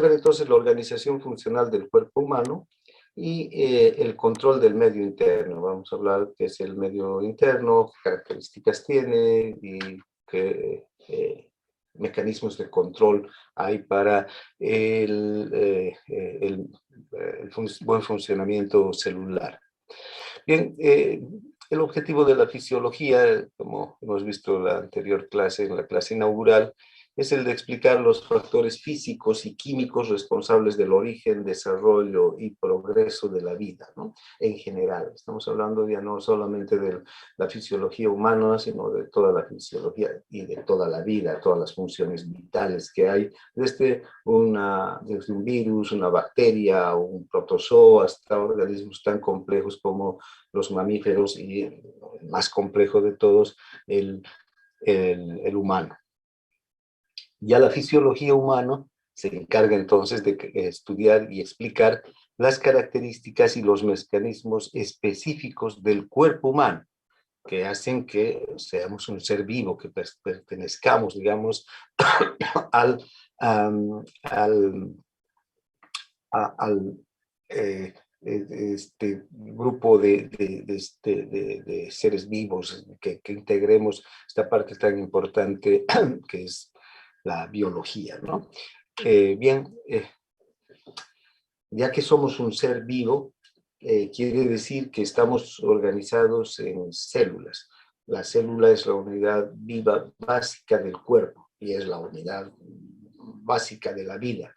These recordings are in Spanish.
ver entonces la organización funcional del cuerpo humano y el control del medio interno. Vamos a hablar qué es el medio interno, qué características tiene y qué mecanismos de control hay para el buen funcionamiento celular. Bien, el objetivo de la fisiología, como hemos visto en la anterior clase, en la clase inaugural, es el de explicar los factores físicos y químicos responsables del origen, desarrollo y progreso de la vida, ¿no? En general. Estamos hablando ya no solamente de la fisiología humana, sino de toda la fisiología y de toda la vida, todas las funciones vitales que hay, desde un virus, una bacteria, un protozoo, hasta organismos tan complejos como los mamíferos y el más complejo de todos, el humano. Ya la fisiología humana se encarga entonces de estudiar y explicar las características y los mecanismos específicos del cuerpo humano que hacen que seamos un ser vivo, que pertenezcamos, digamos, al, al, al este grupo de seres vivos, que integremos esta parte tan importante que es la biología, ¿no? Bien, ya que somos un ser vivo, quiere decir que estamos organizados en células. La célula es la unidad viva básica del cuerpo y es la unidad básica de la vida.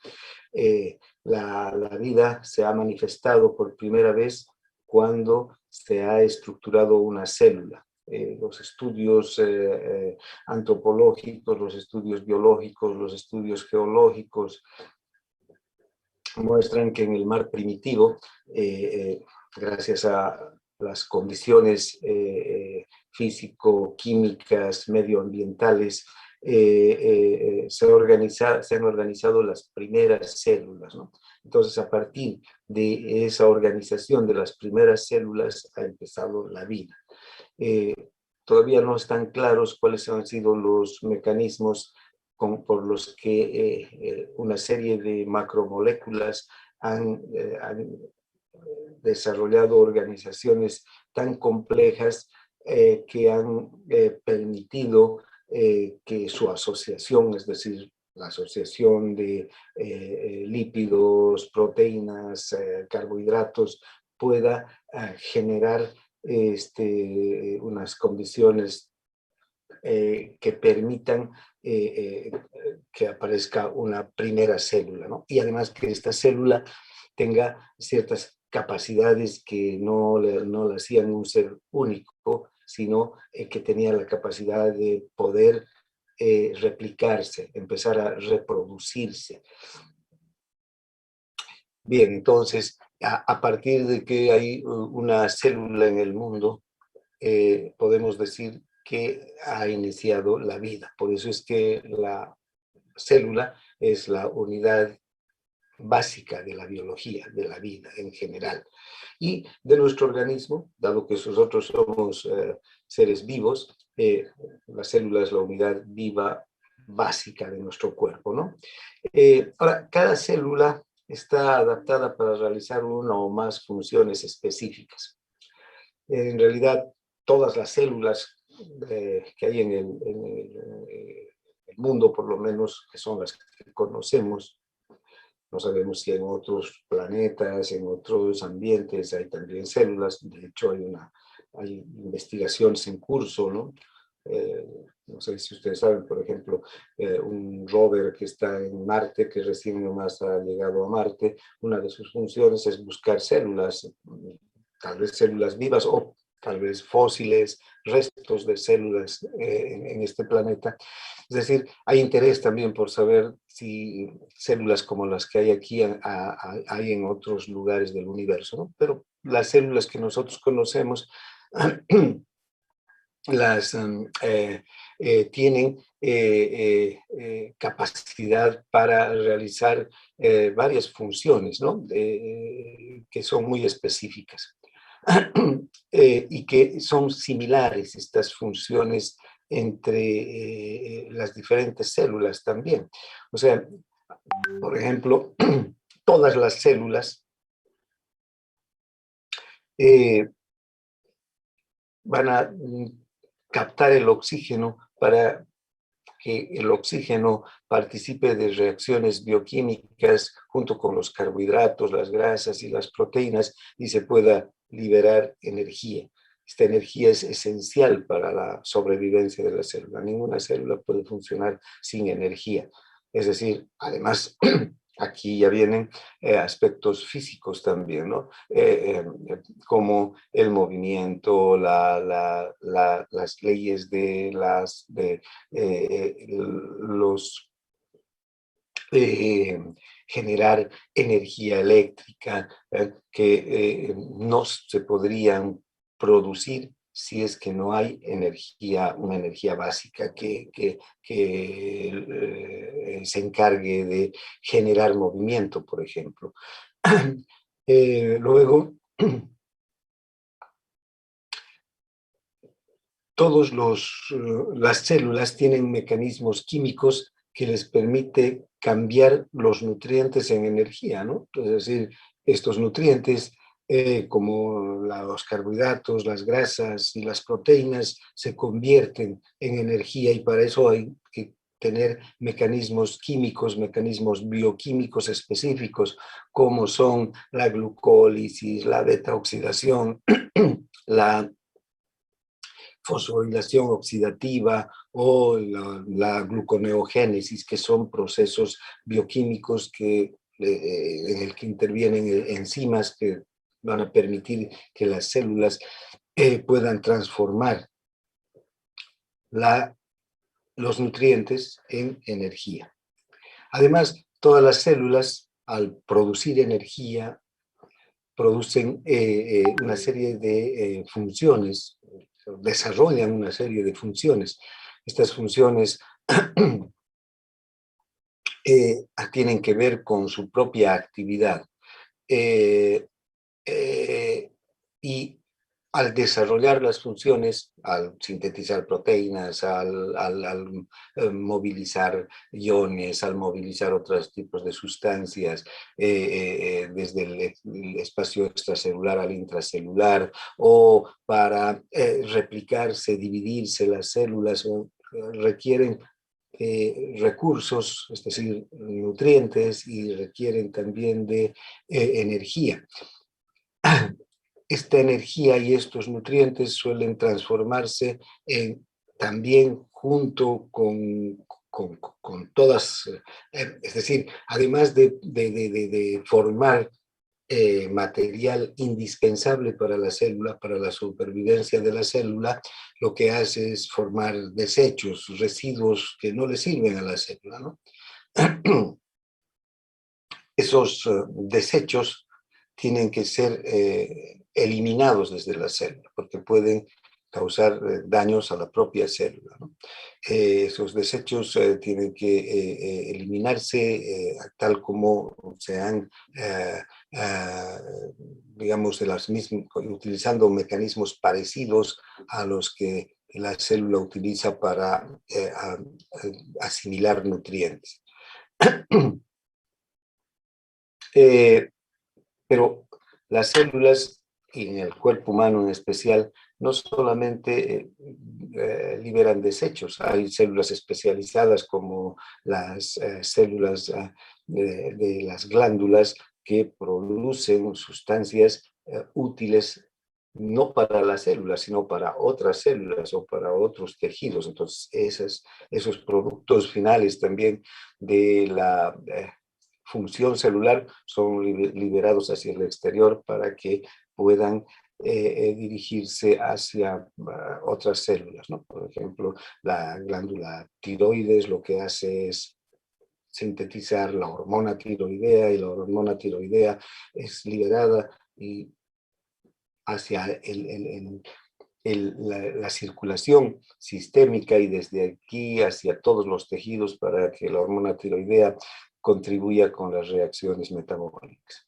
La vida se ha manifestado por primera vez cuando se ha estructurado una célula. Los estudios antropológicos, los estudios biológicos, los estudios geológicos muestran que en el mar primitivo, gracias a las condiciones físico-químicas, medioambientales, se han organizado las primeras células, ¿no? Entonces, a partir de esa organización de las primeras células ha empezado la vida. Todavía no están claros cuáles han sido los mecanismos por los que una serie de macromoléculas han desarrollado organizaciones tan complejas que han permitido que su asociación, es decir, la asociación de lípidos, proteínas, carbohidratos, pueda generar unas condiciones que permitan que aparezca una primera célula, ¿no? Y además que esta célula tenga ciertas capacidades que no la hacían un ser único, sino que tenía la capacidad de poder replicarse, empezar a reproducirse. Bien, entonces, a partir de que hay una célula en el mundo, podemos decir que ha iniciado la vida. Por eso es que la célula es la unidad básica de la biología, de la vida en general. Y de nuestro organismo, dado que nosotros somos seres vivos, la célula es la unidad viva básica de nuestro cuerpo, ¿no? Ahora, cada célula está adaptada para realizar una o más funciones específicas. En realidad, todas las células que hay en el mundo, por lo menos, que son las que conocemos, no sabemos si en otros planetas, en otros ambientes hay también células. De hecho, hay investigaciones en curso, ¿no? No sé si ustedes saben, por ejemplo, un rover que está en Marte, que recién nomás ha llegado a Marte, una de sus funciones es buscar células, tal vez células vivas o tal vez fósiles, restos de células en este planeta. Es decir, hay interés también por saber si células como las que hay aquí hay en otros lugares del universo, ¿no? Pero las células que nosotros conocemos tienen capacidad para realizar varias funciones, ¿no? Que son muy específicas. Y que son similares estas funciones entre las diferentes células también. O sea, Por ejemplo, todas las células van a captar el oxígeno para que el oxígeno participe de reacciones bioquímicas junto con los carbohidratos, las grasas y las proteínas y se pueda liberar energía. Esta energía es esencial para la sobrevivencia de la célula. Ninguna célula puede funcionar sin energía. Es decir, además, aquí ya vienen aspectos físicos también, ¿no? Como el movimiento, las leyes de los generar energía eléctrica que no se podrían producir si es que no hay energía, una energía básica que se encargue de generar movimiento, por ejemplo. Luego, todas las células tienen mecanismos químicos que les permite cambiar los nutrientes en energía, ¿no? Es decir, estos nutrientes, como los carbohidratos, las grasas y las proteínas, se convierten en energía y para eso hay que tener mecanismos químicos, mecanismos bioquímicos específicos, como son la glucólisis, la beta-oxidación, la fosforilación oxidativa o la gluconeogénesis, que son procesos bioquímicos en el que intervienen enzimas que van a permitir que las células puedan transformar los nutrientes en energía. Además, todas las células, al producir energía, producen una serie de funciones, desarrollan una serie de funciones. Estas funciones tienen que ver con su propia actividad. Y al desarrollar las funciones, al sintetizar proteínas, al movilizar iones, al movilizar otros tipos de sustancias, desde el espacio extracelular al intracelular, o para replicarse, dividirse las células, requieren recursos, es decir, nutrientes, y requieren también de energía. Esta energía y estos nutrientes suelen transformarse también junto con todas, es decir, además de formar material indispensable para la célula, para la supervivencia de la célula, lo que hace es formar desechos, residuos que no le sirven a la célula, ¿no? Esos desechos tienen que ser eliminados desde la célula, porque pueden causar daños a la propia célula, ¿no? Esos desechos tienen que eliminarse tal como se han, digamos, utilizando mecanismos parecidos a los que la célula utiliza para asimilar nutrientes. Pero las células, y en el cuerpo humano en especial, no solamente liberan desechos, hay células especializadas como las células de las glándulas que producen sustancias útiles no para las células, sino para otras células o para otros tejidos. Entonces, esos productos finales también de la función celular son liberados hacia el exterior para que puedan dirigirse hacia otras células, ¿no? Por ejemplo, la glándula tiroides lo que hace es sintetizar la hormona tiroidea, y la hormona tiroidea es liberada y hacia la circulación sistémica y desde aquí hacia todos los tejidos para que la hormona tiroidea contribuya con las reacciones metabólicas.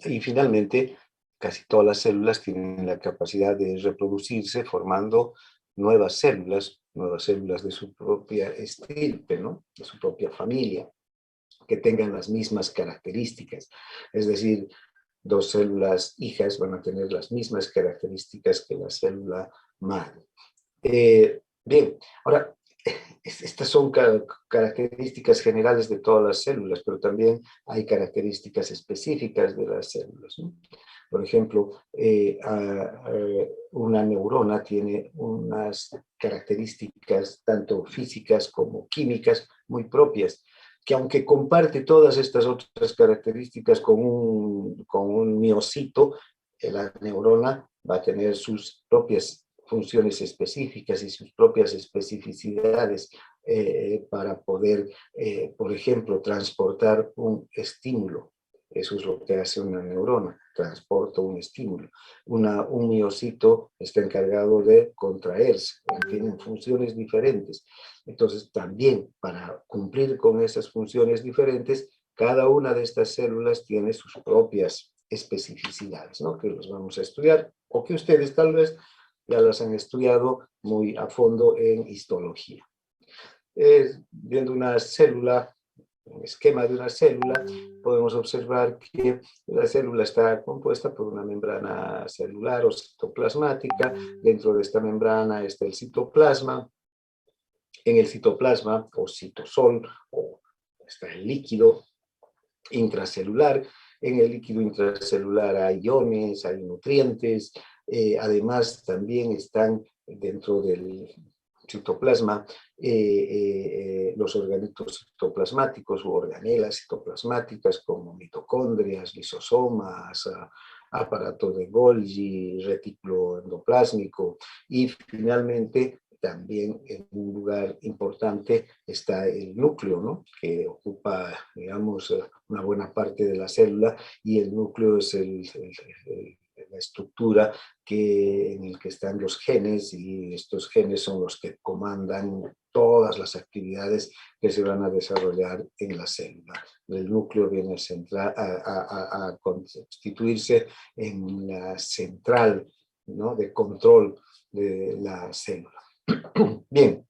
Y finalmente, casi todas las células tienen la capacidad de reproducirse formando nuevas células de su propia estirpe, ¿no? De su propia familia. que tengan las mismas características. Es decir, dos células hijas van a tener las mismas características que la célula madre. Bien, ahora, estas son características generales de todas las células, pero también hay características específicas de las células, ¿no? Por ejemplo, una neurona tiene unas características tanto físicas como químicas muy propias, que aunque comparte todas estas otras características con un miocito, la neurona va a tener sus propias funciones específicas y sus propias especificidades para poder, por ejemplo, transportar un estímulo. Eso es lo que hace una neurona, transporta un estímulo. Un miocito está encargado de contraerse, tienen funciones diferentes. Entonces, también para cumplir con esas funciones diferentes, cada una de estas células tiene sus propias especificidades, ¿no? Que los vamos a estudiar, o que ustedes tal vez ya las han estudiado muy a fondo en histología. Viendo una célula, un esquema de una célula, podemos observar que la célula está compuesta por una membrana celular o citoplasmática. Dentro de esta membrana está el citoplasma. En el citoplasma o citosol está el líquido intracelular. En el líquido intracelular hay iones, hay nutrientes. Además, también están dentro del citoplasma los organitos citoplasmáticos u organelas citoplasmáticas como mitocondrias, lisosomas, aparato de Golgi, retículo endoplásmico, y finalmente también en un lugar importante está el núcleo, ¿no? Que ocupa, digamos, una buena parte de la célula, y el núcleo es la estructura en el que están los genes, y estos genes son los que comandan todas las actividades que se van a desarrollar en la célula. El núcleo viene a constituirse en la central, ¿no? De control de la célula. Bien,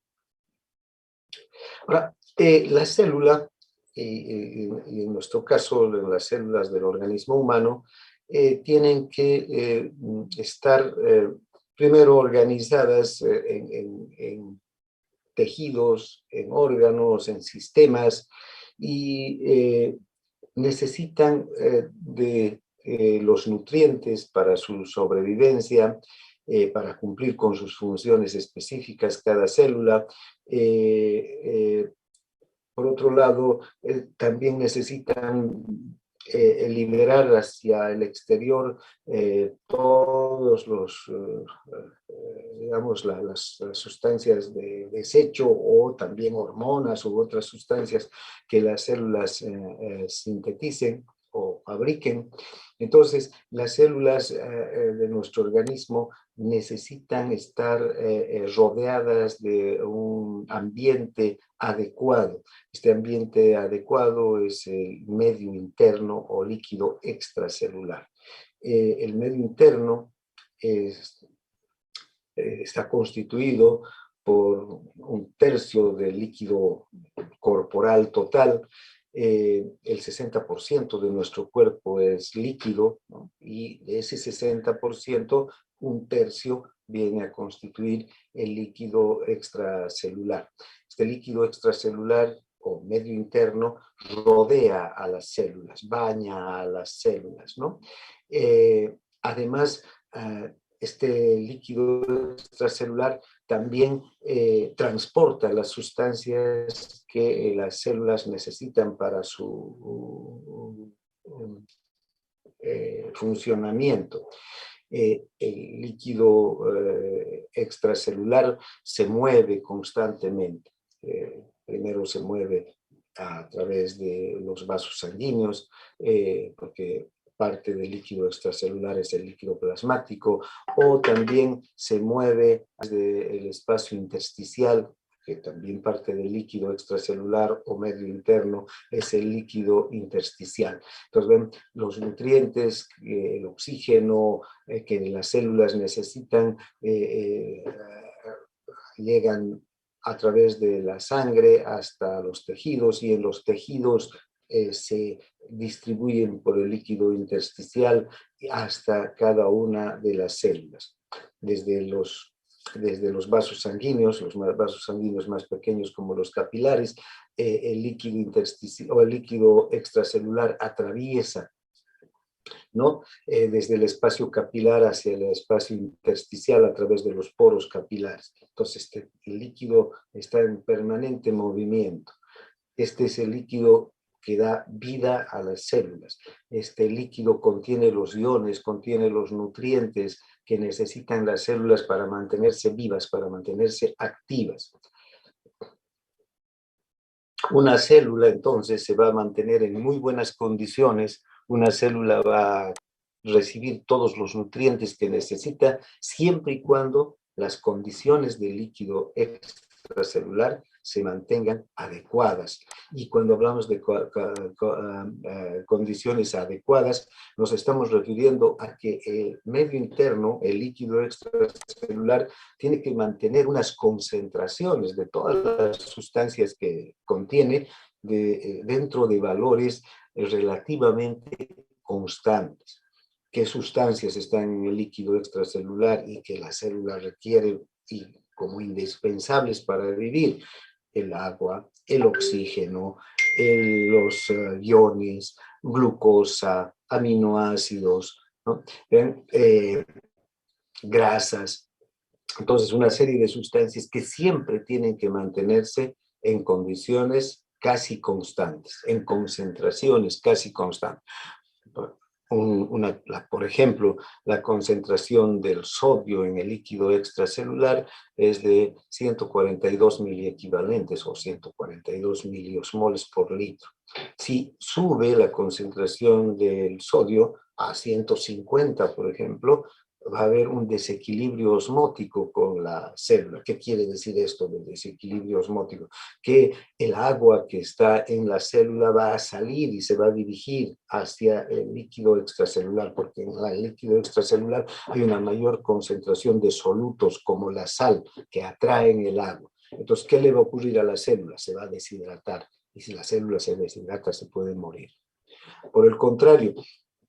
ahora, la célula, y en nuestro caso las células del organismo humano, tienen que estar primero organizadas en tejidos, en órganos, en sistemas, y necesitan de los nutrientes para su sobrevivencia, para cumplir con sus funciones específicas cada célula. Por otro lado, también necesitan liberar hacia el exterior todos los, digamos, las sustancias de desecho, o también hormonas u otras sustancias que las células sinteticen o fabriquen. Entonces, las células de nuestro organismo necesitan estar rodeadas de un ambiente adecuado. Este ambiente adecuado es el medio interno o líquido extracelular. El medio interno está constituido por un tercio del líquido corporal total. El 60% de nuestro cuerpo es líquido, ¿no? Y de ese 60%, un tercio viene a constituir el líquido extracelular. Este líquido extracelular o medio interno rodea a las células, baña a las células, ¿no? Además, este líquido extracelular también transporta las sustancias que las células necesitan para su funcionamiento. El líquido extracelular se mueve constantemente. Primero se mueve a través de los vasos sanguíneos, porque parte del líquido extracelular es el líquido plasmático, o también se mueve desde el espacio intersticial, que también parte del líquido extracelular o medio interno es el líquido intersticial. Entonces, ven, los nutrientes, el oxígeno que las células necesitan, llegan a través de la sangre hasta los tejidos, y en los tejidos se distribuyen por el líquido intersticial hasta cada una de las células, desde los vasos sanguíneos, vasos sanguíneos más pequeños como los capilares. El líquido intersticial o el líquido extracelular atraviesa, ¿no? Desde el espacio capilar hacia el espacio intersticial a través de los poros capilares. Entonces, el líquido está en permanente movimiento. Este es el líquido que da vida a las células. Este líquido contiene los iones, contiene los nutrientes que necesitan las células para mantenerse vivas, para mantenerse activas. Una célula, entonces, se va a mantener en muy buenas condiciones. Una célula va a recibir todos los nutrientes que necesita, siempre y cuando las condiciones del líquido extracelular se mantengan adecuadas. Y cuando hablamos de condiciones adecuadas, nos estamos refiriendo a que el medio interno, el líquido extracelular, tiene que mantener unas concentraciones de todas las sustancias que contiene dentro de valores relativamente constantes. ¿Qué sustancias están en el líquido extracelular y que la célula requiere y como indispensables para vivir? El agua, el oxígeno, los iones, glucosa, aminoácidos, ¿no? Grasas. Entonces, una serie de sustancias que siempre tienen que mantenerse en condiciones casi constantes, en concentraciones casi constantes. Por ejemplo, la concentración del sodio en el líquido extracelular es de 142 miliequivalentes o 142 miliosmoles por litro. Si sube la concentración del sodio a 150, por ejemplo, va a haber un desequilibrio osmótico con la célula. ¿Qué quiere decir esto de desequilibrio osmótico? Que el agua que está en la célula va a salir y se va a dirigir hacia el líquido extracelular, porque en el líquido extracelular hay una mayor concentración de solutos como la sal que atraen el agua. Entonces, ¿qué le va a ocurrir a la célula? Se va a deshidratar, y si la célula se deshidrata se puede morir. Por el contrario,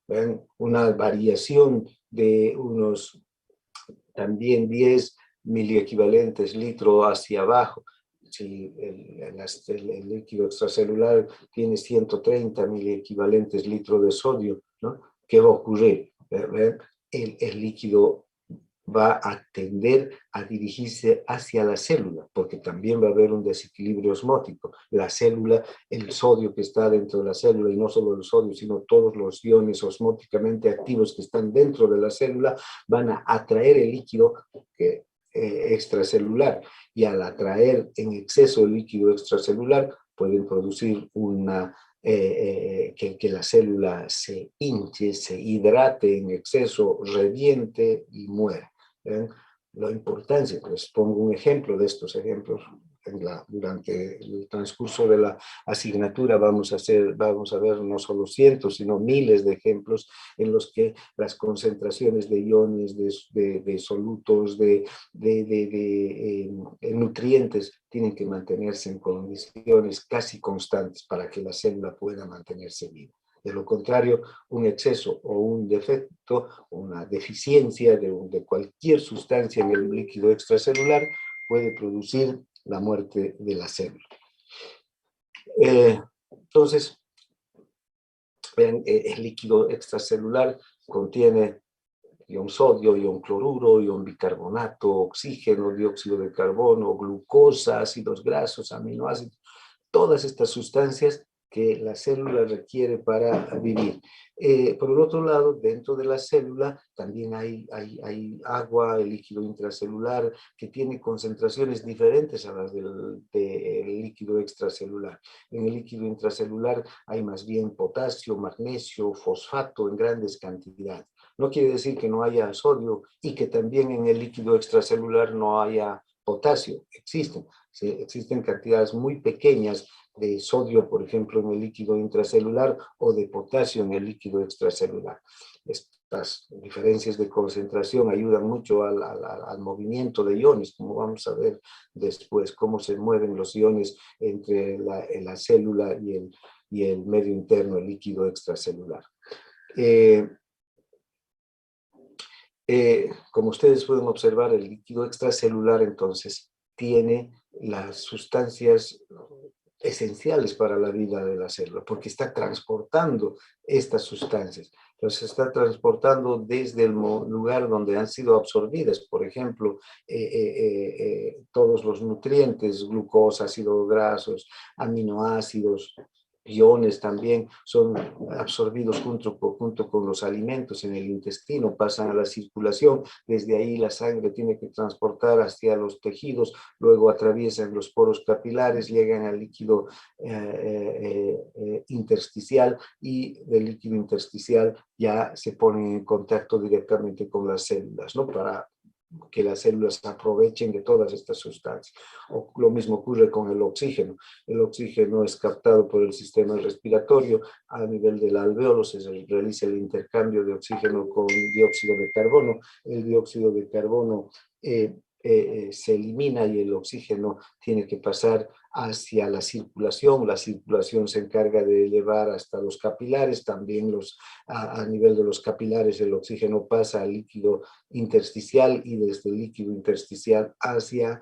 ¿ven? Una variación de unos también 10 miliequivalentes litro hacia abajo. Si el líquido extracelular tiene 130 miliequivalentes litro de sodio, ¿no? ¿Qué va a ocurrir? El líquido va a tender a dirigirse hacia la célula, porque también va a haber un desequilibrio osmótico. La célula, el sodio que está dentro de la célula, y no solo el sodio, sino todos los iones osmóticamente activos que están dentro de la célula, van a atraer el líquido extracelular, y al atraer en exceso el líquido extracelular, pueden producir que la célula se hinche, se hidrate en exceso, reviente y muera. La importancia, les pongo un ejemplo de estos ejemplos. Durante el transcurso de la asignatura vamos a ver no solo cientos, sino miles de ejemplos en los que las concentraciones de iones, de solutos, de nutrientes tienen que mantenerse en condiciones casi constantes para que la célula pueda mantenerse viva. De lo contrario, un exceso o un defecto, una deficiencia de cualquier sustancia en el líquido extracelular puede producir la muerte de la célula. Entonces, vean, el líquido extracelular contiene ion sodio, ion cloruro, ion bicarbonato, oxígeno, dióxido de carbono, glucosa, ácidos grasos, aminoácidos, todas estas sustancias que la célula requiere para vivir. Por el otro lado, dentro de la célula también hay agua, el líquido intracelular, que tiene concentraciones diferentes a las del líquido extracelular. En el líquido intracelular hay más bien potasio, magnesio, fosfato en grandes cantidades. No quiere decir que no haya sodio y que también en el líquido extracelular no haya potasio. Existen, ¿sí? Existen cantidades muy pequeñas de sodio, por ejemplo, en el líquido intracelular, o de potasio en el líquido extracelular. Estas diferencias de concentración ayudan mucho al movimiento de iones, como vamos a ver después, cómo se mueven los iones entre la célula y el medio interno, el líquido extracelular. Como ustedes pueden observar, el líquido extracelular entonces tiene las sustancias esenciales para la vida de la célula, porque está transportando estas sustancias. Entonces está transportando desde el lugar donde han sido absorbidas, por ejemplo, todos los nutrientes, glucosa, ácidos grasos, aminoácidos, iones también son absorbidos junto con los alimentos en el intestino, pasan a la circulación, desde ahí la sangre tiene que transportar hacia los tejidos, luego atraviesan los poros capilares, llegan al líquido intersticial y del líquido intersticial ya se ponen en contacto directamente con las células, ¿no? Para que las células aprovechen de todas estas sustancias. O lo mismo ocurre con el oxígeno. El oxígeno es captado por el sistema respiratorio a nivel del alvéolo, se realiza el intercambio de oxígeno con dióxido de carbono. El dióxido de carbono se elimina y el oxígeno tiene que pasar hacia la circulación se encarga de elevar hasta los capilares, también a nivel de los capilares el oxígeno pasa al líquido intersticial y desde el líquido intersticial hacia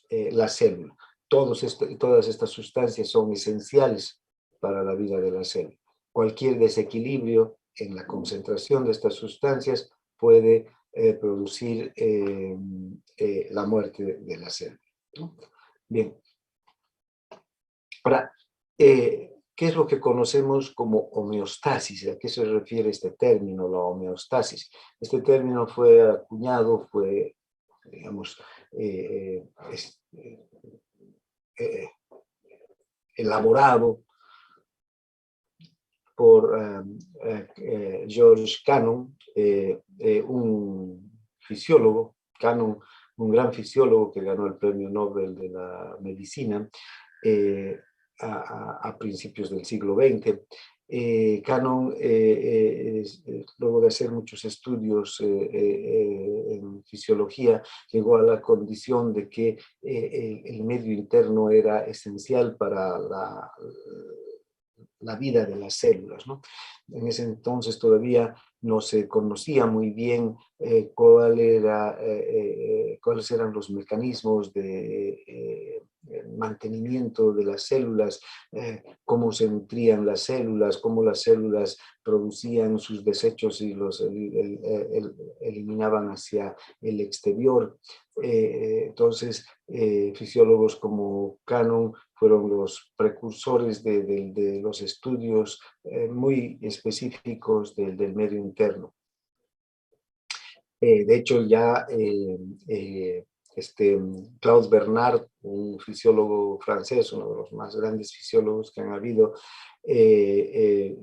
la célula. Todas estas sustancias son esenciales para la vida de la célula. Cualquier desequilibrio en la concentración de estas sustancias puede producir la muerte de la célula, ¿no? Bien. Ahora, ¿qué es lo que conocemos como homeostasis? ¿A qué se refiere este término, la homeostasis? Este término fue acuñado, digamos, elaborado por George Cannon, un fisiólogo, Cannon, un gran fisiólogo que ganó el premio Nobel de la Medicina a principios del siglo XX. Cannon, luego de hacer muchos estudios en fisiología, llegó a la condición de que el medio interno era esencial para la vida de las células, ¿no? En ese entonces todavía no se conocía muy bien cuáles eran los mecanismos de mantenimiento de las células, cómo se nutrían las células, cómo las células producían sus desechos y los eliminaban hacia el exterior. Entonces, fisiólogos como Cannon fueron los precursores de los estudios muy específicos del medio interno. De hecho, ya Claude Bernard, un fisiólogo francés, uno de los más grandes fisiólogos que han habido, él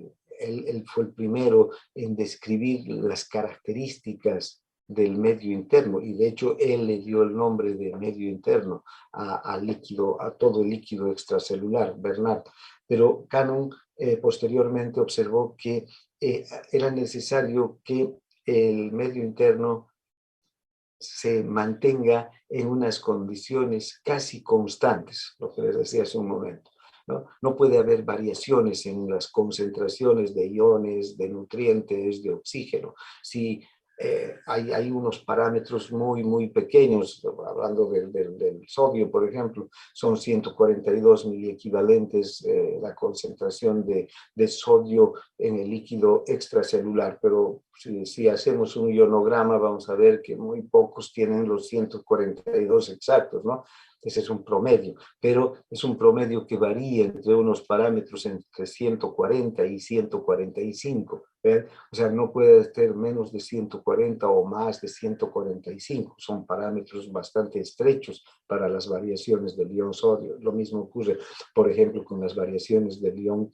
fue el primero en describir las características del medio interno, y de hecho él le dio el nombre de medio interno a todo el líquido extracelular, Bernard. Pero Cannon posteriormente observó que era necesario que el medio interno se mantenga en unas condiciones casi constantes, lo que les decía hace un momento, ¿no? No puede haber variaciones en las concentraciones de iones, de nutrientes, de oxígeno. Si hay unos parámetros muy pequeños, hablando del sodio, por ejemplo, son 142 miliequivalentes la concentración de sodio en el líquido extracelular, pero si hacemos un ionograma vamos a ver que muy pocos tienen los 142 exactos, ¿no? Ese es un promedio, pero es un promedio que varía entre unos parámetros entre 140 y 145, ¿eh? O sea, no puede ser menos de 140 o más de 145, son parámetros bastante estrechos para las variaciones del ion sodio. Lo mismo ocurre, por ejemplo, con las variaciones del ion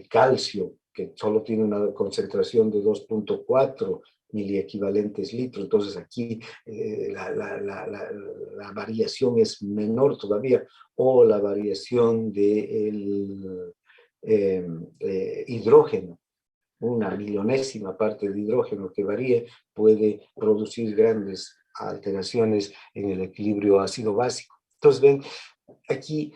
calcio, que solo tiene una concentración de 2.4 miliequivalentes litros. Entonces aquí la variación es menor todavía, o la variación del hidrógeno, una millonésima parte de hidrógeno que varíe, puede producir grandes alteraciones en el equilibrio ácido-básico. Entonces, ven, aquí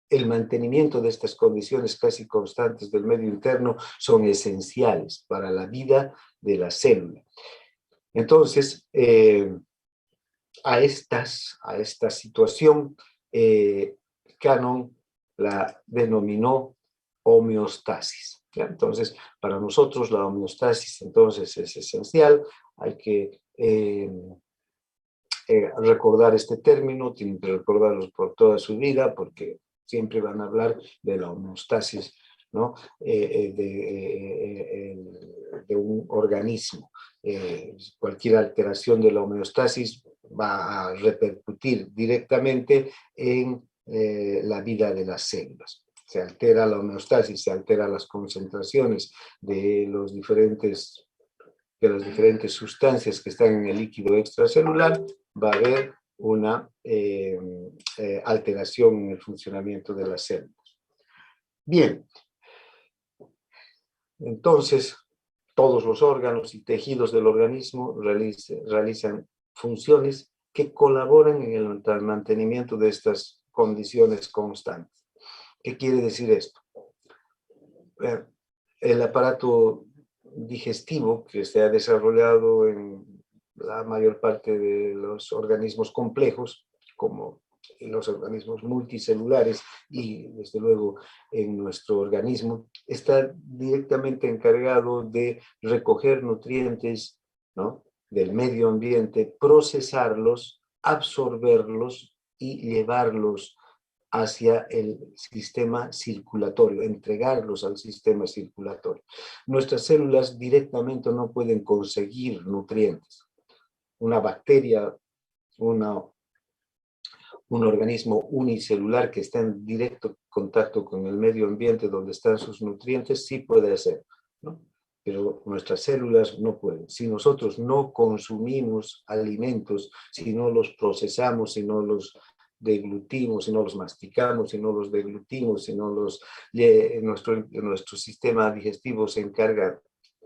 el mantenimiento de estas condiciones casi constantes del medio interno son esenciales para la vida de la célula. Entonces, a esta situación, Cannon la denominó homeostasis, ¿ya? Entonces, para nosotros la homeostasis entonces es esencial. Hay que recordar este término, tienen que recordarlo por toda su vida, porque siempre van a hablar de la homeostasis, ¿no? De un organismo. Cualquier alteración de la homeostasis va a repercutir directamente en la vida de las células. Se altera la homeostasis, se alteran las concentraciones de las diferentes sustancias que están en el líquido extracelular, va a haber una alteración en el funcionamiento de las células. Bien, entonces todos los órganos y tejidos del organismo realizan funciones que colaboran en el mantenimiento de estas condiciones constantes. ¿Qué quiere decir esto? El aparato digestivo que se ha desarrollado en la mayor parte de los organismos complejos, como en los organismos multicelulares y desde luego en nuestro organismo, está directamente encargado de recoger nutrientes, ¿no?, del medio ambiente, procesarlos, absorberlos y llevarlos hacia el sistema circulatorio, entregarlos al sistema circulatorio. Nuestras células directamente no pueden conseguir nutrientes. Una bacteria, un organismo unicelular que está en directo contacto con el medio ambiente donde están sus nutrientes, sí puede hacer, ¿no? Pero nuestras células no pueden. Si nosotros no consumimos alimentos, si no los procesamos, si no los deglutimos, si no los masticamos, si no los deglutimos, si no los... nuestro sistema digestivo se encarga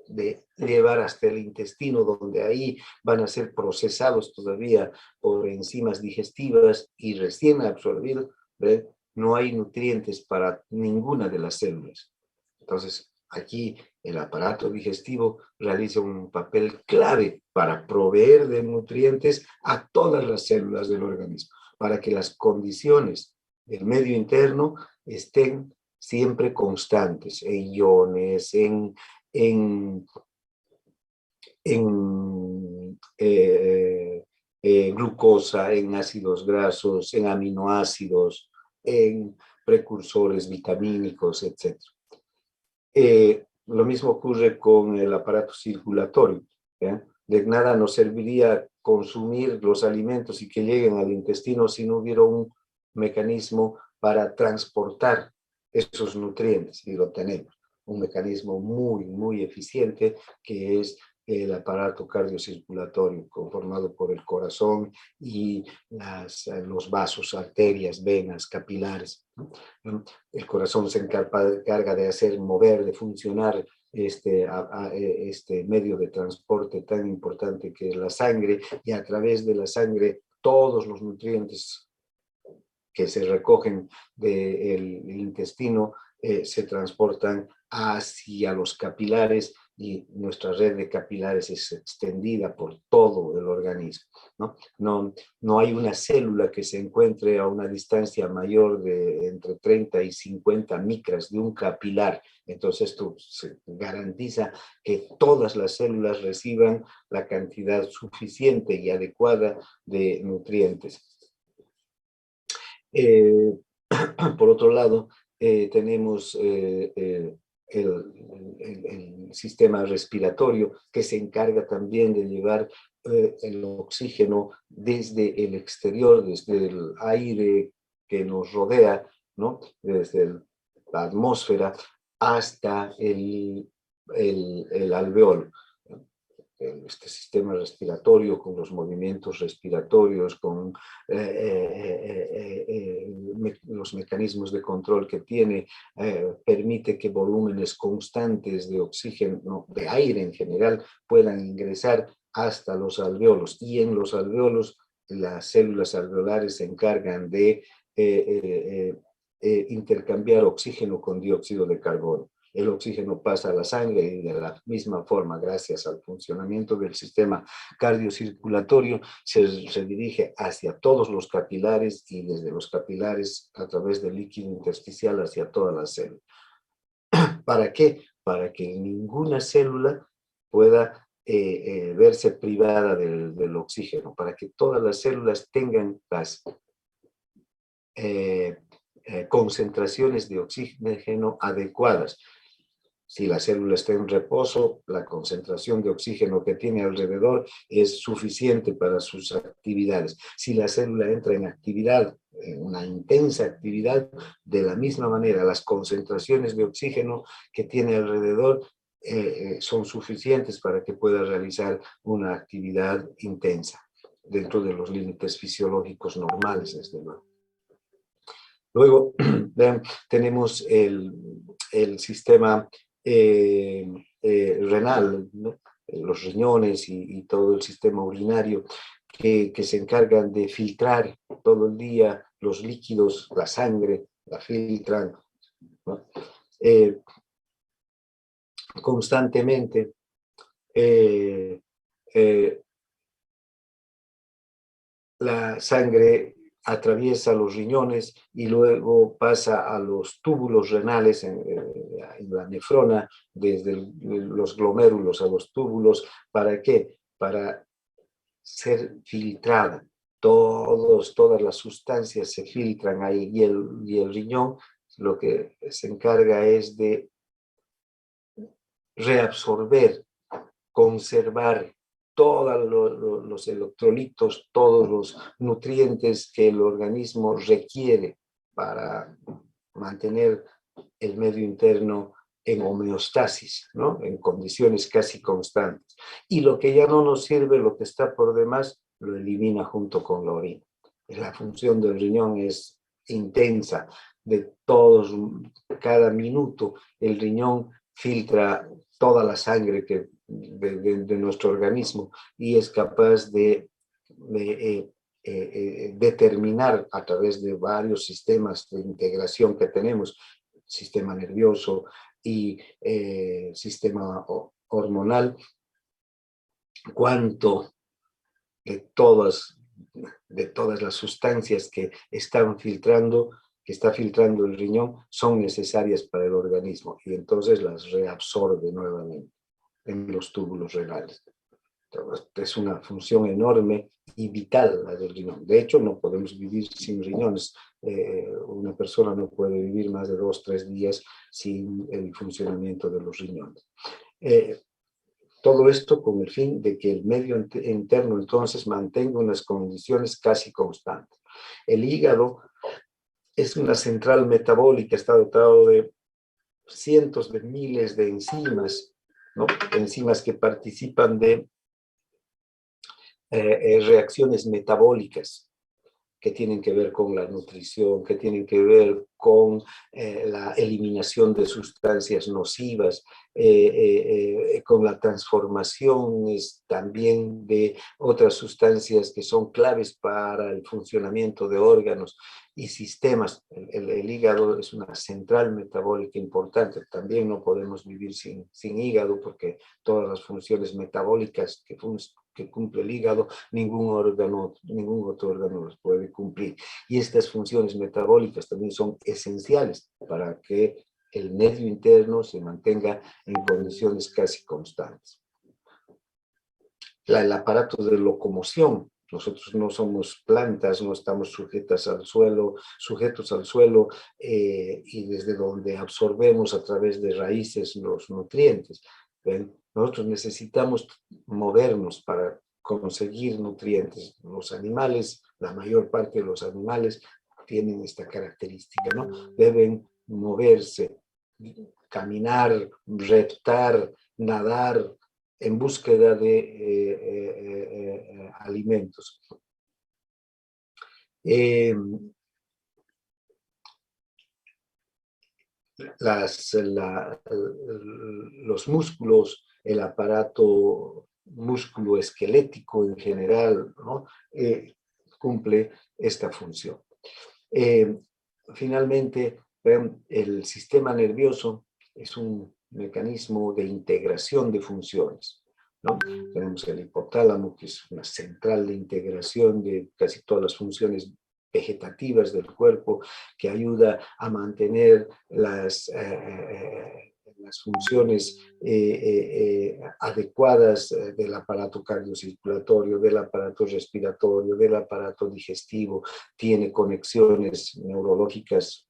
de llevar hasta el intestino, donde ahí van a ser procesados todavía por enzimas digestivas y recién absorbidos, ¿ven? No hay nutrientes para ninguna de las células. Entonces, aquí el aparato digestivo realiza un papel clave para proveer de nutrientes a todas las células del organismo, para que las condiciones del medio interno estén siempre constantes, en iones, en glucosa, en ácidos grasos, en aminoácidos, en precursores vitamínicos, etc. Lo mismo ocurre con el aparato circulatorio, ¿ya? De nada nos serviría consumir los alimentos y que lleguen al intestino si no hubiera un mecanismo para transportar esos nutrientes, y lo tenemos. Un mecanismo muy, muy eficiente que es el aparato cardiocirculatorio, conformado por el corazón y los vasos, arterias, venas, capilares. El corazón se encarga de hacer mover, de funcionar este medio de transporte tan importante que es la sangre, y a través de la sangre todos los nutrientes que se recogen del intestino se transportan hacia los capilares, y nuestra red de capilares es extendida por todo el organismo, ¿no? No hay una célula que se encuentre a una distancia mayor de entre 30 y 50 micras de un capilar. Entonces esto se garantiza que todas las células reciban la cantidad suficiente y adecuada de nutrientes. Por otro lado, tenemos el sistema respiratorio, que se encarga también de llevar el oxígeno desde el exterior, desde el aire que nos rodea, ¿no?, desde la atmósfera hasta el alveolo. Este sistema respiratorio, con los movimientos respiratorios, con los mecanismos de control que tiene, permite que volúmenes constantes de oxígeno, de aire en general, puedan ingresar hasta los alveolos. Y en los alveolos, las células alveolares se encargan de intercambiar oxígeno con dióxido de carbono. El oxígeno pasa a la sangre y de la misma forma, gracias al funcionamiento del sistema cardiocirculatorio, se dirige hacia todos los capilares y desde los capilares a través del líquido intersticial hacia todas las células. ¿Para qué? Para que ninguna célula pueda verse privada del oxígeno, para que todas las células tengan las concentraciones de oxígeno adecuadas. Si la célula está en reposo, la concentración de oxígeno que tiene alrededor es suficiente para sus actividades. Si la célula entra en actividad, en una intensa actividad, de la misma manera, las concentraciones de oxígeno que tiene alrededor son suficientes para que pueda realizar una actividad intensa, dentro de los límites fisiológicos normales, desde luego. Luego tenemos el sistema renal, ¿no? Los riñones y todo el sistema urinario que se encargan de filtrar todo el día los líquidos, la sangre, la filtran, ¿no? Constantemente. La sangre atraviesa los riñones y luego pasa a los túbulos renales en la nefrona, desde los glomérulos a los túbulos. ¿Para qué? Para ser filtrada. Todas las sustancias se filtran ahí y el riñón lo que se encarga es de reabsorber, conservar todos los electrolitos, todos los nutrientes que el organismo requiere para mantener el medio interno en homeostasis, ¿no? En condiciones casi constantes. Y lo que ya no nos sirve, lo que está por demás, lo elimina junto con la orina. La función del riñón es intensa. Cada minuto el riñón filtra toda la sangre de nuestro organismo y es capaz de determinar a través de varios sistemas de integración que tenemos, sistema nervioso y sistema hormonal, cuánto de todas las sustancias que está filtrando el riñón son necesarias para el organismo y entonces las reabsorbe nuevamente en los túbulos renales. Entonces, es una función enorme y vital la del riñón. De hecho, no podemos vivir sin riñones. Una persona no puede vivir más de 2 o 3 días sin el funcionamiento de los riñones. Todo esto con el fin de que el medio interno entonces mantenga unas condiciones casi constantes. El hígado es una central metabólica, está dotado de cientos de miles de enzimas, ¿no? Enzimas que participan de reacciones metabólicas que tienen que ver con la nutrición, que tienen que ver con la eliminación de sustancias nocivas, con la transformación también de otras sustancias que son claves para el funcionamiento de órganos y sistemas. El hígado es una central metabólica importante. También no podemos vivir sin hígado porque todas las funciones metabólicas que cumple el hígado, ningún otro órgano los puede cumplir. Y estas funciones metabólicas también son esenciales para que el medio interno se mantenga en condiciones casi constantes. El aparato de locomoción. Nosotros no somos plantas, no estamos sujetos al suelo, y desde donde absorbemos a través de raíces los nutrientes. ¿Ven? Nosotros necesitamos movernos para conseguir nutrientes. Los animales, la mayor parte de los animales tienen esta característica, ¿no? Deben moverse, caminar, reptar, nadar, en búsqueda de alimentos. los músculos, el aparato músculo-esquelético en general, ¿no? Cumple esta función. Finalmente, el sistema nervioso es un mecanismo de integración de funciones, ¿no? Tenemos el hipotálamo, que es una central de integración de casi todas las funciones vegetativas del cuerpo, que ayuda a mantener las funciones adecuadas del aparato cardiocirculatorio, del aparato respiratorio, del aparato digestivo, tiene conexiones neurológicas,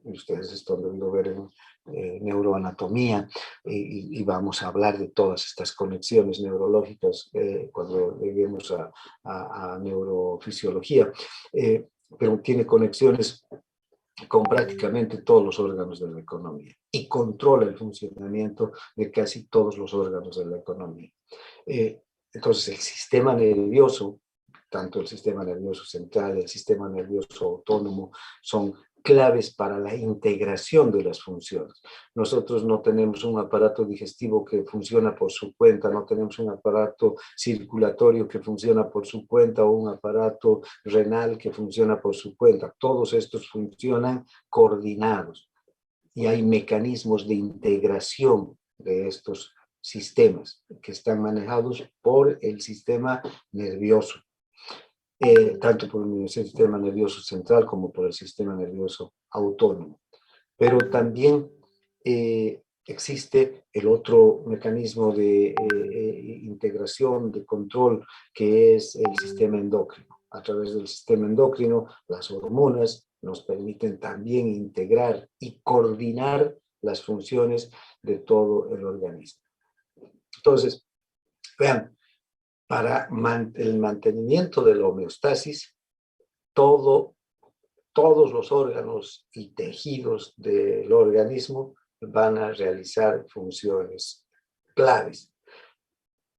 ustedes están debiendo ver en neuroanatomía, y vamos a hablar de todas estas conexiones neurológicas cuando lleguemos a neurofisiología, pero tiene conexiones con prácticamente todos los órganos de la economía y controla el funcionamiento de casi todos los órganos de la economía. Entonces, el sistema nervioso, tanto el sistema nervioso central, el sistema nervioso autónomo, son claves para la integración de las funciones. Nosotros no tenemos un aparato digestivo que funciona por su cuenta, no tenemos un aparato circulatorio que funciona por su cuenta o un aparato renal que funciona por su cuenta. Todos estos funcionan coordinados y hay mecanismos de integración de estos sistemas que están manejados por el sistema nervioso. Tanto por el sistema nervioso central como por el sistema nervioso autónomo. Pero también existe el otro mecanismo de integración, de control, que es el sistema endocrino. A través del sistema endocrino, las hormonas nos permiten también integrar y coordinar las funciones de todo el organismo. Entonces, vean, para el mantenimiento de la homeostasis, todos los órganos y tejidos del organismo van a realizar funciones claves.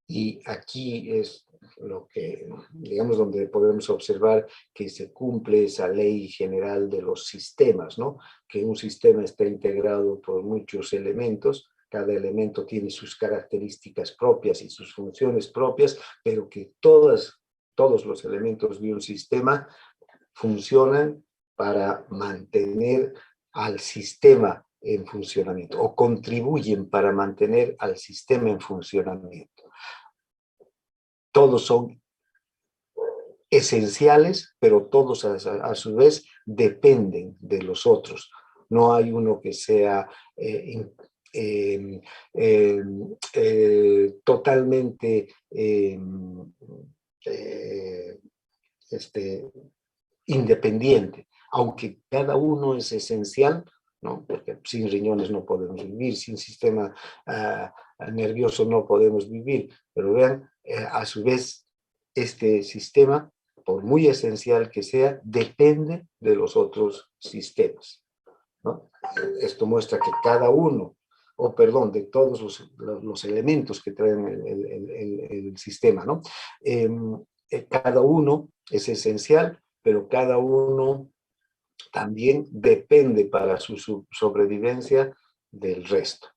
Y aquí es lo que, digamos, donde podemos observar que se cumple esa ley general de los sistemas, ¿no? Que un sistema está integrado por muchos elementos. Cada elemento tiene sus características propias y sus funciones propias, pero que todos los elementos de un sistema funcionan para mantener al sistema en funcionamiento o contribuyen para mantener al sistema en funcionamiento. Todos son esenciales, pero todos a su vez dependen de los otros. No hay uno que sea totalmente independiente, aunque cada uno es esencial, ¿no? Porque sin riñones no podemos vivir, sin sistema nervioso no podemos vivir, pero vean, a su vez, este sistema, por muy esencial que sea, depende de los otros sistemas, ¿no? Esto muestra que cada uno, de todos los elementos que traen el sistema, ¿no? Cada uno es esencial, pero cada uno también depende para su sobrevivencia del resto.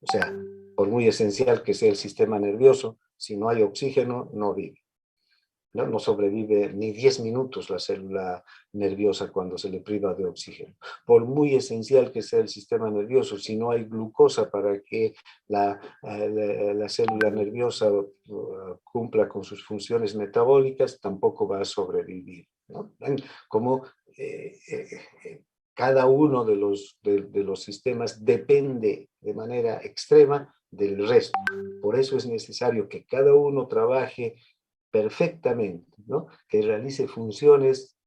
O sea, por muy esencial que sea el sistema nervioso, si no hay oxígeno, no vive. No sobrevive ni 10 minutos la célula nerviosa cuando se le priva de oxígeno. Por muy esencial que sea el sistema nervioso, si no hay glucosa para que la célula nerviosa cumpla con sus funciones metabólicas, tampoco va a sobrevivir, ¿no? Como cada uno de los sistemas depende de manera extrema del resto. Por eso es necesario que cada uno trabaje perfectamente, ¿no? Que realice funciones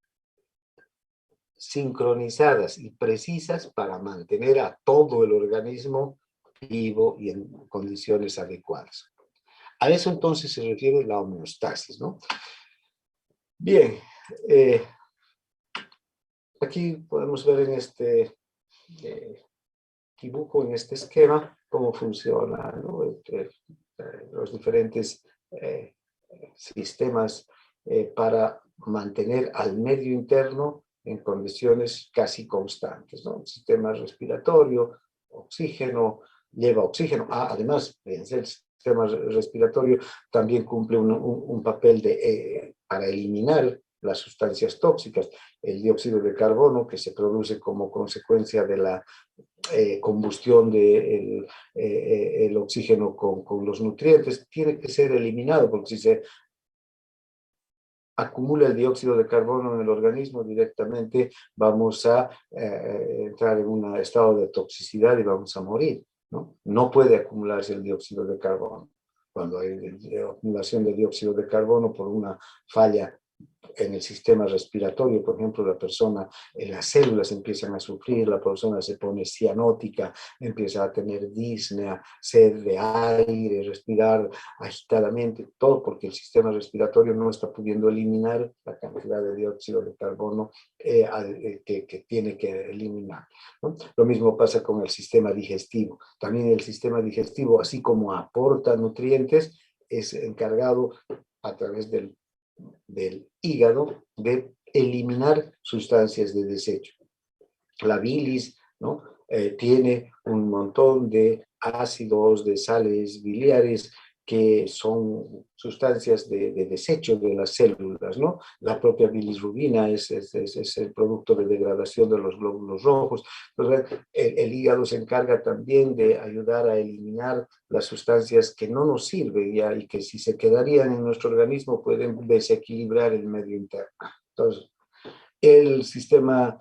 sincronizadas y precisas para mantener a todo el organismo vivo y en condiciones adecuadas. A eso entonces se refiere la homeostasis, ¿no? Bien, aquí podemos ver en este dibujo, en este esquema, cómo funciona, ¿no? Los diferentes sistemas para mantener al medio interno en condiciones casi constantes, ¿no? El sistema respiratorio oxígeno, lleva oxígeno. Además, el sistema respiratorio también cumple un papel para eliminar las sustancias tóxicas. El dióxido de carbono, que se produce como consecuencia de la combustión del el oxígeno con los nutrientes, tiene que ser eliminado, porque si se acumula el dióxido de carbono en el organismo, directamente vamos a entrar en un estado de toxicidad y vamos a morir, ¿no? No puede acumularse el dióxido de carbono. Cuando hay acumulación de dióxido de carbono por una falla en el sistema respiratorio, por ejemplo, la persona, las células empiezan a sufrir, la persona se pone cianótica, empieza a tener disnea, sed de aire, respirar agitadamente, todo porque el sistema respiratorio no está pudiendo eliminar la cantidad de dióxido de carbono que tiene que eliminar, ¿no? Lo mismo pasa con el sistema digestivo. También el sistema digestivo, así como aporta nutrientes, es encargado a través del hígado de eliminar sustancias de desecho. La bilis, ¿no? Tiene un montón de ácidos, de sales biliares que son sustancias de desecho de las células, ¿no? La propia bilirrubina es el producto de degradación de los glóbulos rojos. Entonces, el hígado se encarga también de ayudar a eliminar las sustancias que no nos sirven ya, y que si se quedarían en nuestro organismo pueden desequilibrar el medio interno. Entonces, el sistema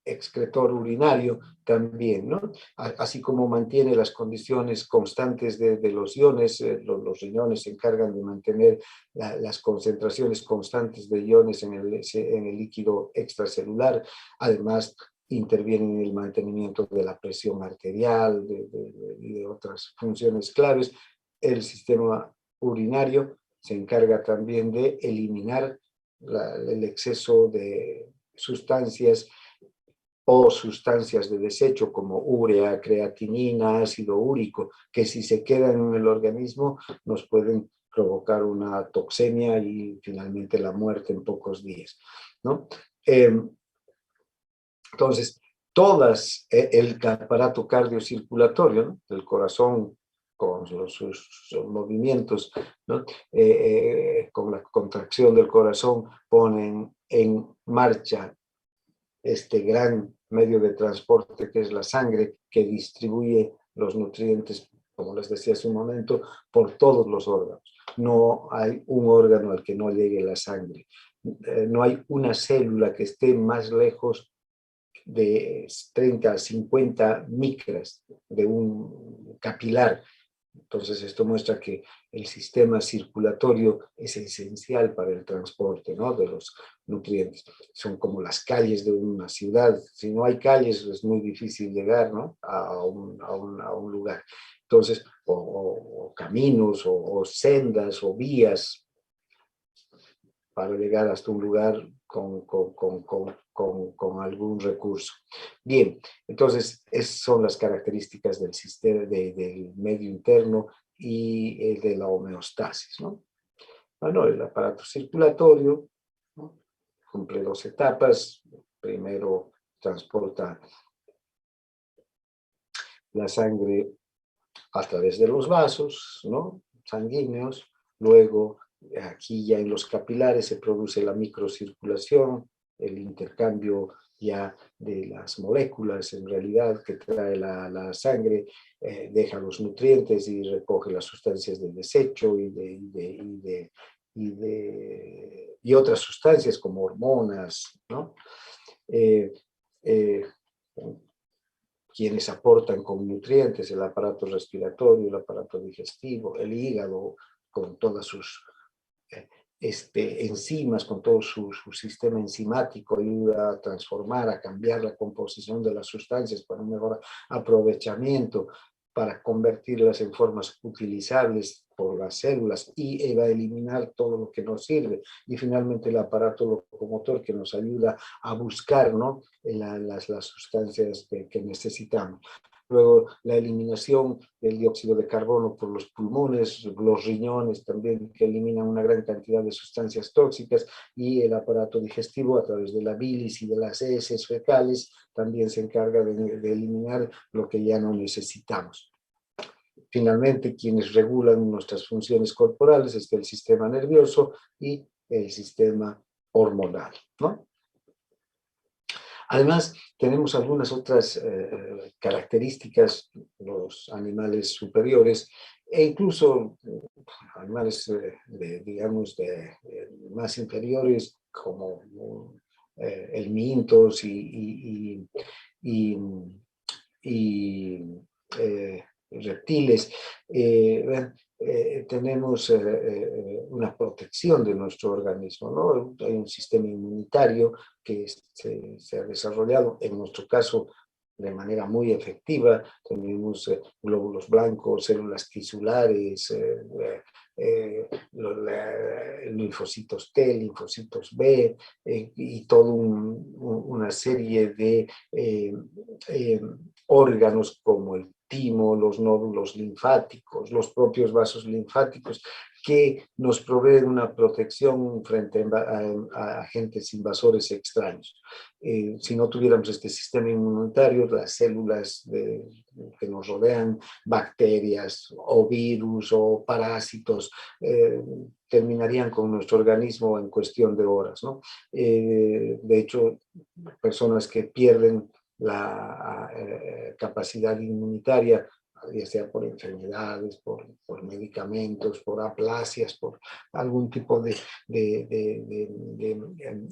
excretor urinario también, ¿no? Así como mantiene las condiciones constantes de los iones, los riñones se encargan de mantener las concentraciones constantes de iones en el líquido extracelular. Además, intervienen en el mantenimiento de la presión arterial y de otras funciones claves. El sistema urinario se encarga también de eliminar el exceso de sustancias o sustancias de desecho como urea, creatinina, ácido úrico, que si se quedan en el organismo nos pueden provocar una toxemia y finalmente la muerte en pocos días, ¿no? Entonces, el aparato cardiocirculatorio, ¿no? El corazón con sus movimientos, ¿no? Con la contracción del corazón, ponen en marcha este gran medio de transporte que es la sangre, que distribuye los nutrientes, como les decía hace un momento, por todos los órganos. No hay un órgano al que no llegue la sangre. No hay una célula que esté más lejos de 30 a 50 micras de un capilar. Entonces, esto muestra que el sistema circulatorio es esencial para el transporte, ¿no?, de los nutrientes. Son como las calles de una ciudad. Si no hay calles, es muy difícil llegar, ¿no?, a un lugar. Entonces, o caminos, o sendas, o vías para llegar hasta un lugar con algún recurso. Bien, entonces, esas son las características del sistema, del medio interno y de la homeostasis, ¿no? Bueno, el aparato circulatorio, ¿no?, cumple dos etapas. Primero transporta la sangre a través de los vasos, ¿no?, sanguíneos. Luego, aquí ya en los capilares se produce la microcirculación, el intercambio ya de las moléculas en realidad que trae la sangre, deja los nutrientes y recoge las sustancias de desecho y otras sustancias como hormonas, ¿no? Eh, quienes aportan con nutrientes, el aparato respiratorio, el aparato digestivo, el hígado, con todas sus enzimas, con todo su sistema enzimático, ayuda a transformar, a cambiar la composición de las sustancias para un mejor aprovechamiento, para convertirlas en formas utilizables por las células y va a eliminar todo lo que nos sirve. Y finalmente el aparato locomotor, que nos ayuda a buscar, ¿no?, las sustancias que necesitamos. luego la eliminación del dióxido de carbono por los pulmones, los riñones también que eliminan una gran cantidad de sustancias tóxicas, y el aparato digestivo a través de la bilis y de las heces fecales también se encarga de eliminar lo que ya no necesitamos. Finalmente, quienes regulan nuestras funciones corporales es el sistema nervioso y el sistema hormonal, ¿no? Además, tenemos algunas otras características, los animales superiores, e incluso animales, digamos, más inferiores, como el mintos y, y reptiles. Tenemos una protección de nuestro organismo, ¿no? Hay un sistema inmunitario que se ha desarrollado, en nuestro caso, de manera muy efectiva. Tenemos glóbulos blancos, células tisulares, linfocitos T, linfocitos B, y toda una serie de órganos como el timo, los nódulos linfáticos, los propios vasos linfáticos, que nos proveen una protección frente a agentes invasores extraños. Si no tuviéramos este sistema inmunitario, las células que nos rodean, bacterias o virus o parásitos, terminarían con nuestro organismo en cuestión de horas, ¿no? De hecho, personas que pierden la capacidad inmunitaria, ya sea por enfermedades, por medicamentos, por aplasias, por algún tipo de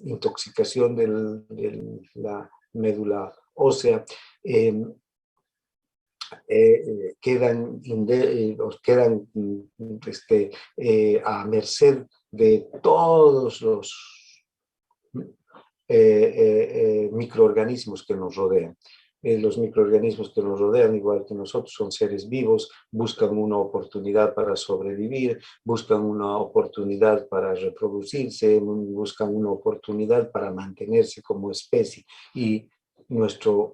intoxicación de la médula ósea, quedan a merced de todos los microorganismos que nos rodean. Los microorganismos que nos rodean, igual que nosotros, son seres vivos, buscan una oportunidad para sobrevivir, buscan una oportunidad para reproducirse, buscan una oportunidad para mantenerse como especie, y nuestros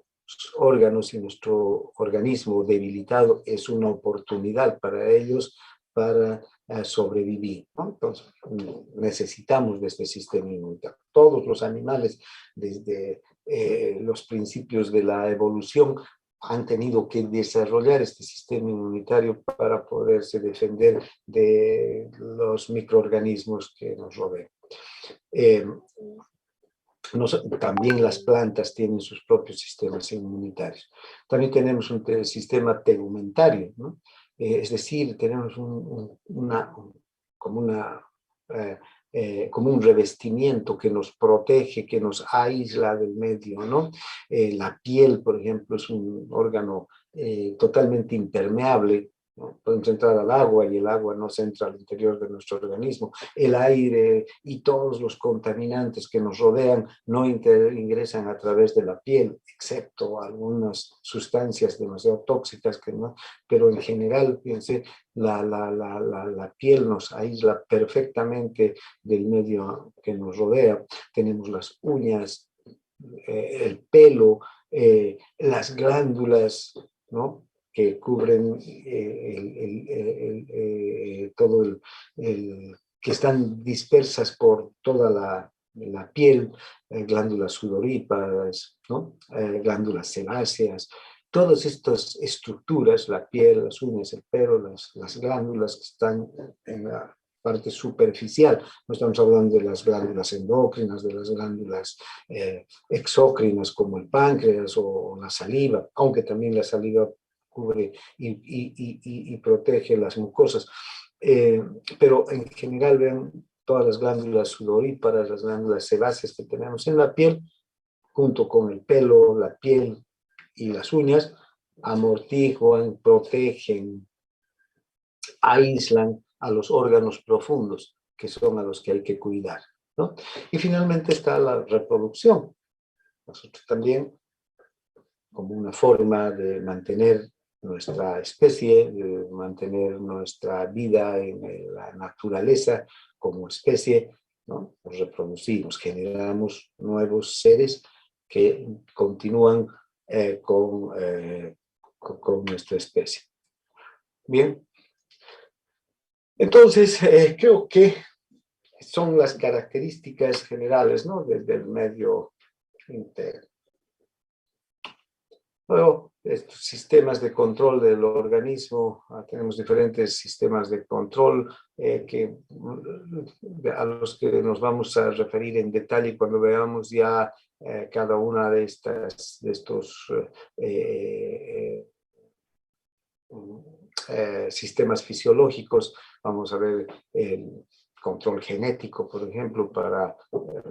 órganos y nuestro organismo debilitado es una oportunidad para ellos para sobrevivir, ¿no? Entonces, necesitamos de este sistema inmunitario. Todos los animales, desde los principios de la evolución, han tenido que desarrollar este sistema inmunitario para poderse defender de los microorganismos que nos rodean. También las plantas tienen sus propios sistemas inmunitarios. También tenemos un sistema tegumentario, ¿no? Es decir, tenemos como un revestimiento que nos protege, que nos aísla del medio, ¿no? La piel, por ejemplo, es un órgano totalmente impermeable, ¿no? Podemos entrar al agua y el agua no se entra al interior de nuestro organismo. El aire y todos los contaminantes que nos rodean no ingresan a través de la piel, excepto algunas sustancias demasiado tóxicas que no, pero en general, fíjense, la piel nos aísla perfectamente del medio que nos rodea. Tenemos las uñas, el pelo, las glándulas, ¿no?, que cubren todo que están dispersas por toda la piel, glándulas sudoríparas, ¿no?, glándulas sebáceas. Todas estas estructuras, la piel, las uñas, el pelo, las glándulas que están en la parte superficial, no estamos hablando de las glándulas endócrinas, de las glándulas exócrinas como el páncreas o la saliva, aunque también la saliva cubre y protege las mucosas. Pero en general, vean, todas las glándulas sudoríparas, las glándulas sebáceas que tenemos en la piel, junto con el pelo, la piel y las uñas, amortiguan, protegen, aíslan a los órganos profundos, que son a los que hay que cuidar, ¿no? Y finalmente está la reproducción. Nosotros también, como una forma de mantener nuestra especie, de mantener nuestra vida en la naturaleza como especie, ¿no?, nos reproducimos, generamos nuevos seres que continúan con nuestra especie. Bien, entonces creo que son las características generales, ¿no?, del medio interno. Luego, estos sistemas de control del organismo, tenemos diferentes sistemas de control a los que nos vamos a referir en detalle cuando veamos ya cada una de estos sistemas fisiológicos. Vamos a ver el control genético, por ejemplo, para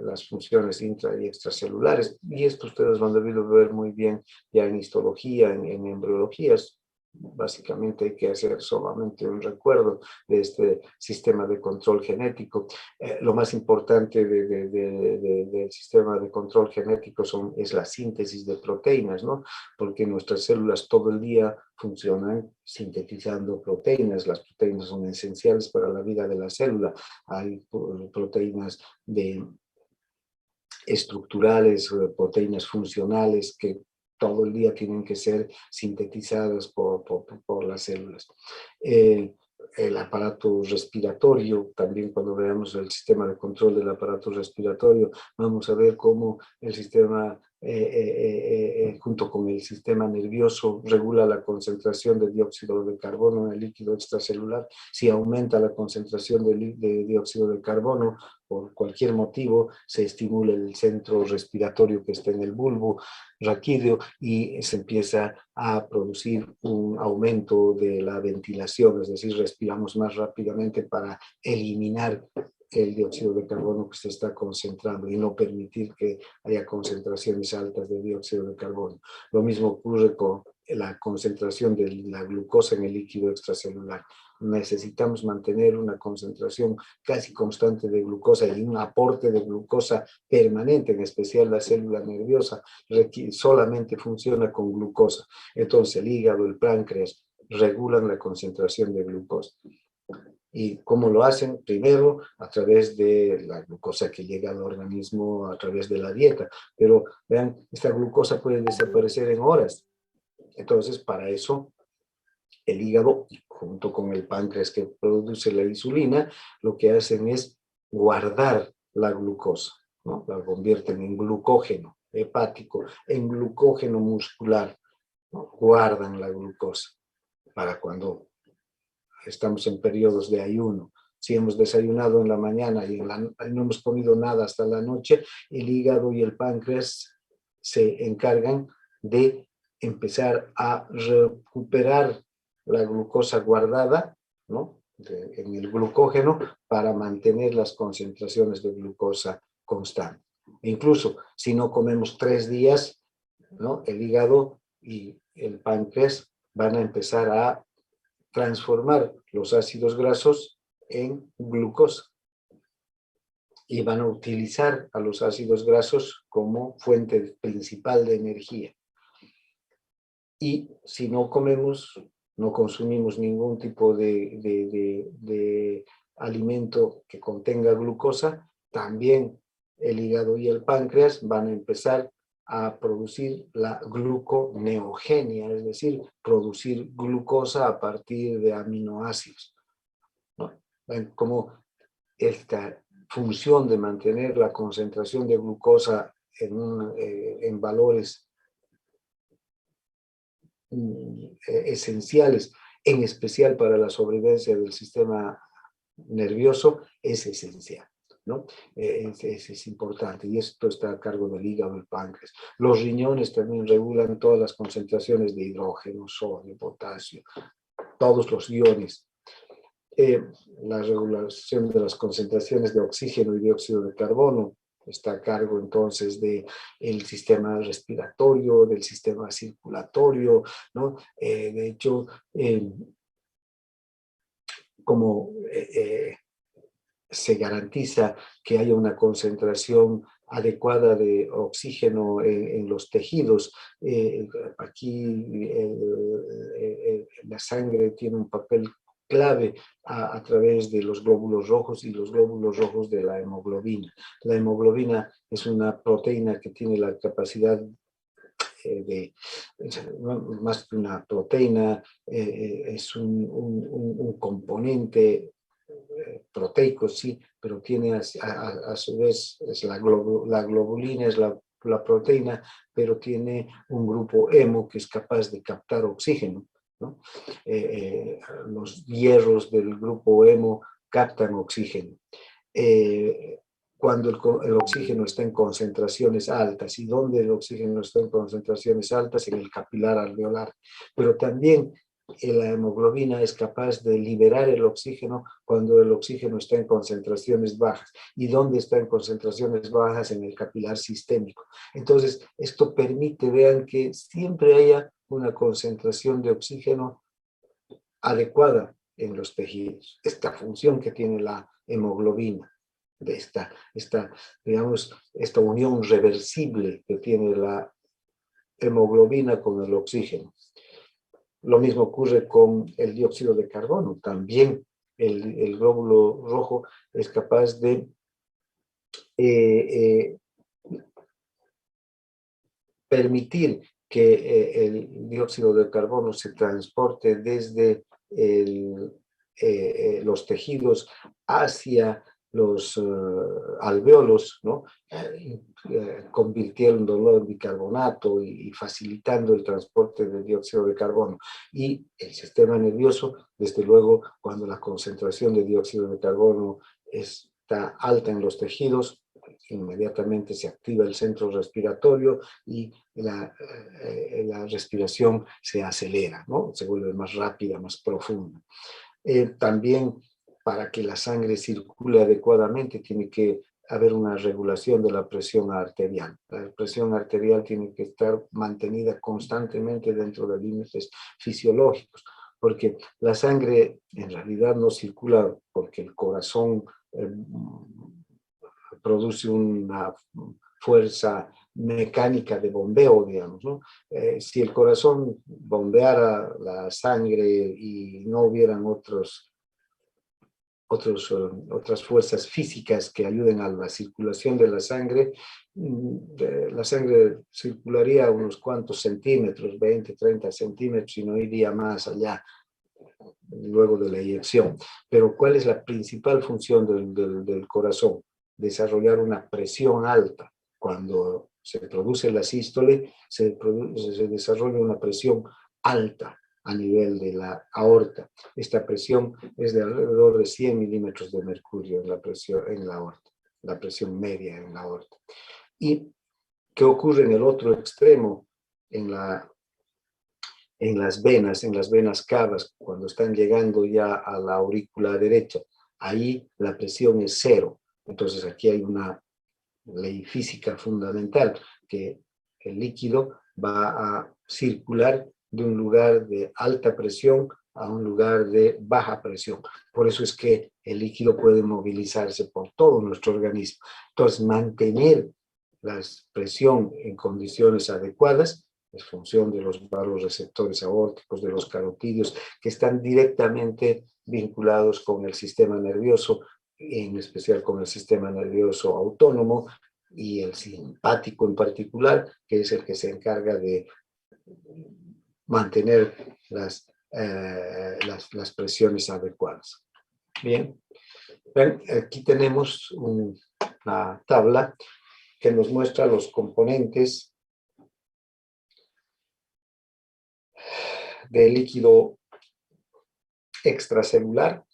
las funciones intra y extracelulares, y esto ustedes lo han debido ver muy bien ya en histología, en embriología. Básicamente hay que hacer solamente un recuerdo de este sistema de control genético. Lo más importante del sistema de control genético es la síntesis de proteínas, ¿no? Porque nuestras células todo el día funcionan sintetizando proteínas. Las proteínas son esenciales para la vida de la célula. Hay proteínas estructurales, proteínas funcionales que todo el día tienen que ser sintetizadas por las células. El aparato respiratorio, también cuando veamos el sistema de control del aparato respiratorio, vamos a ver cómo el sistema, junto con el sistema nervioso, regula la concentración de dióxido de carbono en el líquido extracelular. Si aumenta la concentración de dióxido de carbono, por cualquier motivo, se estimula el centro respiratorio que está en el bulbo raquídeo y se empieza a producir un aumento de la ventilación, es decir, respiramos más rápidamente para eliminar el dióxido de carbono que se está concentrando y no permitir que haya concentraciones altas de dióxido de carbono. Lo mismo ocurre con la concentración de la glucosa en el líquido extracelular. Necesitamos mantener una concentración casi constante de glucosa y un aporte de glucosa permanente, en especial la célula nerviosa solamente funciona con glucosa. Entonces el hígado, el páncreas regulan la concentración de glucosa. ¿Y cómo lo hacen? Primero, a través de la glucosa que llega al organismo a través de la dieta. Pero vean, esta glucosa puede desaparecer en horas. Entonces, para eso, el hígado, junto con el páncreas que produce la insulina, lo que hacen es guardar la glucosa, ¿no? La convierten en glucógeno hepático, en glucógeno muscular, ¿no? Guardan la glucosa para cuando estamos en periodos de ayuno. Si hemos desayunado en la mañana y no hemos comido nada hasta la noche, el hígado y el páncreas se encargan de empezar a recuperar la glucosa guardada, ¿no?, en el glucógeno, para mantener las concentraciones de glucosa constantes. Incluso si no comemos 3 días, ¿no?, el hígado y el páncreas van a empezar a transformar los ácidos grasos en glucosa y van a utilizar a los ácidos grasos como fuente principal de energía. Y si no comemos, no consumimos ningún tipo de alimento que contenga glucosa, también el hígado y el páncreas van a empezar a producir la gluconeogenia, es decir, producir glucosa a partir de aminoácidos, ¿no? Como esta función de mantener la concentración de glucosa en valores esenciales, en especial para la sobrevivencia del sistema nervioso, es esencial, ¿no? Es importante, y esto está a cargo del hígado y el páncreas. Los riñones también regulan todas las concentraciones de hidrógeno, sodio, potasio, todos los iones. La regulación de las concentraciones de oxígeno y dióxido de carbono está a cargo entonces del sistema respiratorio, del sistema circulatorio, ¿no? De hecho, como se garantiza que haya una concentración adecuada de oxígeno en los tejidos. Aquí la sangre tiene un papel clave a través de los glóbulos rojos y los glóbulos rojos de la hemoglobina. La hemoglobina es una proteína que tiene la capacidad más que una proteína, es un componente proteico, sí, pero tiene a su vez, es la globulina, es la proteína, pero tiene un grupo hemo que es capaz de captar oxígeno, ¿no? Los hierros del grupo hemo captan oxígeno. Cuando el oxígeno está en concentraciones altas. ¿Y dónde el oxígeno está en concentraciones altas? En el capilar alveolar. Pero también la hemoglobina es capaz de liberar el oxígeno cuando el oxígeno está en concentraciones bajas. ¿Y dónde está en concentraciones bajas? En el capilar sistémico. Entonces, esto permite, vean, que siempre haya una concentración de oxígeno adecuada en los tejidos. Esta función que tiene la hemoglobina, de digamos, esta unión reversible que tiene la hemoglobina con el oxígeno. Lo mismo ocurre con el dióxido de carbono. También el glóbulo rojo es capaz de permitir que el dióxido de carbono se transporte desde los tejidos hacia los alvéolos, ¿no? Convirtiéndolo en bicarbonato y facilitando el transporte del dióxido de carbono. Y el sistema nervioso, desde luego, cuando la concentración de dióxido de carbono está alta en los tejidos, inmediatamente se activa el centro respiratorio y la respiración se acelera, ¿no? Se vuelve más rápida, más profunda. También, para que la sangre circule adecuadamente, tiene que haber una regulación de la presión arterial. La presión arterial tiene que estar mantenida constantemente dentro de límites fisiológicos, porque la sangre en realidad no circula porque el corazón produce una fuerza mecánica de bombeo, digamos, ¿no? Si el corazón bombeara la sangre y no hubieran otras fuerzas físicas que ayuden a la circulación de la sangre circularía unos cuantos centímetros, 20, 30 centímetros, y no iría más allá luego de la eyección. Pero ¿cuál es la principal función del corazón? Desarrollar una presión alta. Cuando se produce la sístole, se desarrolla una presión alta a nivel de la aorta. Esta presión es de alrededor de 100 milímetros de mercurio en la aorta, la presión media en la aorta. ¿Y qué ocurre en el otro extremo? En las venas cavas, cuando están llegando ya a la aurícula derecha, ahí la presión es cero. Entonces aquí hay una ley física fundamental, que el líquido va a circular de un lugar de alta presión a un lugar de baja presión. Por eso es que el líquido puede movilizarse por todo nuestro organismo. Entonces, mantener la presión en condiciones adecuadas es función de los vasoreceptores aórticos, de los carotídeos, que están directamente vinculados con el sistema nervioso, en especial con el sistema nervioso autónomo y el simpático en particular, que es el que se encarga de mantener las presiones adecuadas. Bien, aquí tenemos una tabla que nos muestra los componentes del líquido extracelular,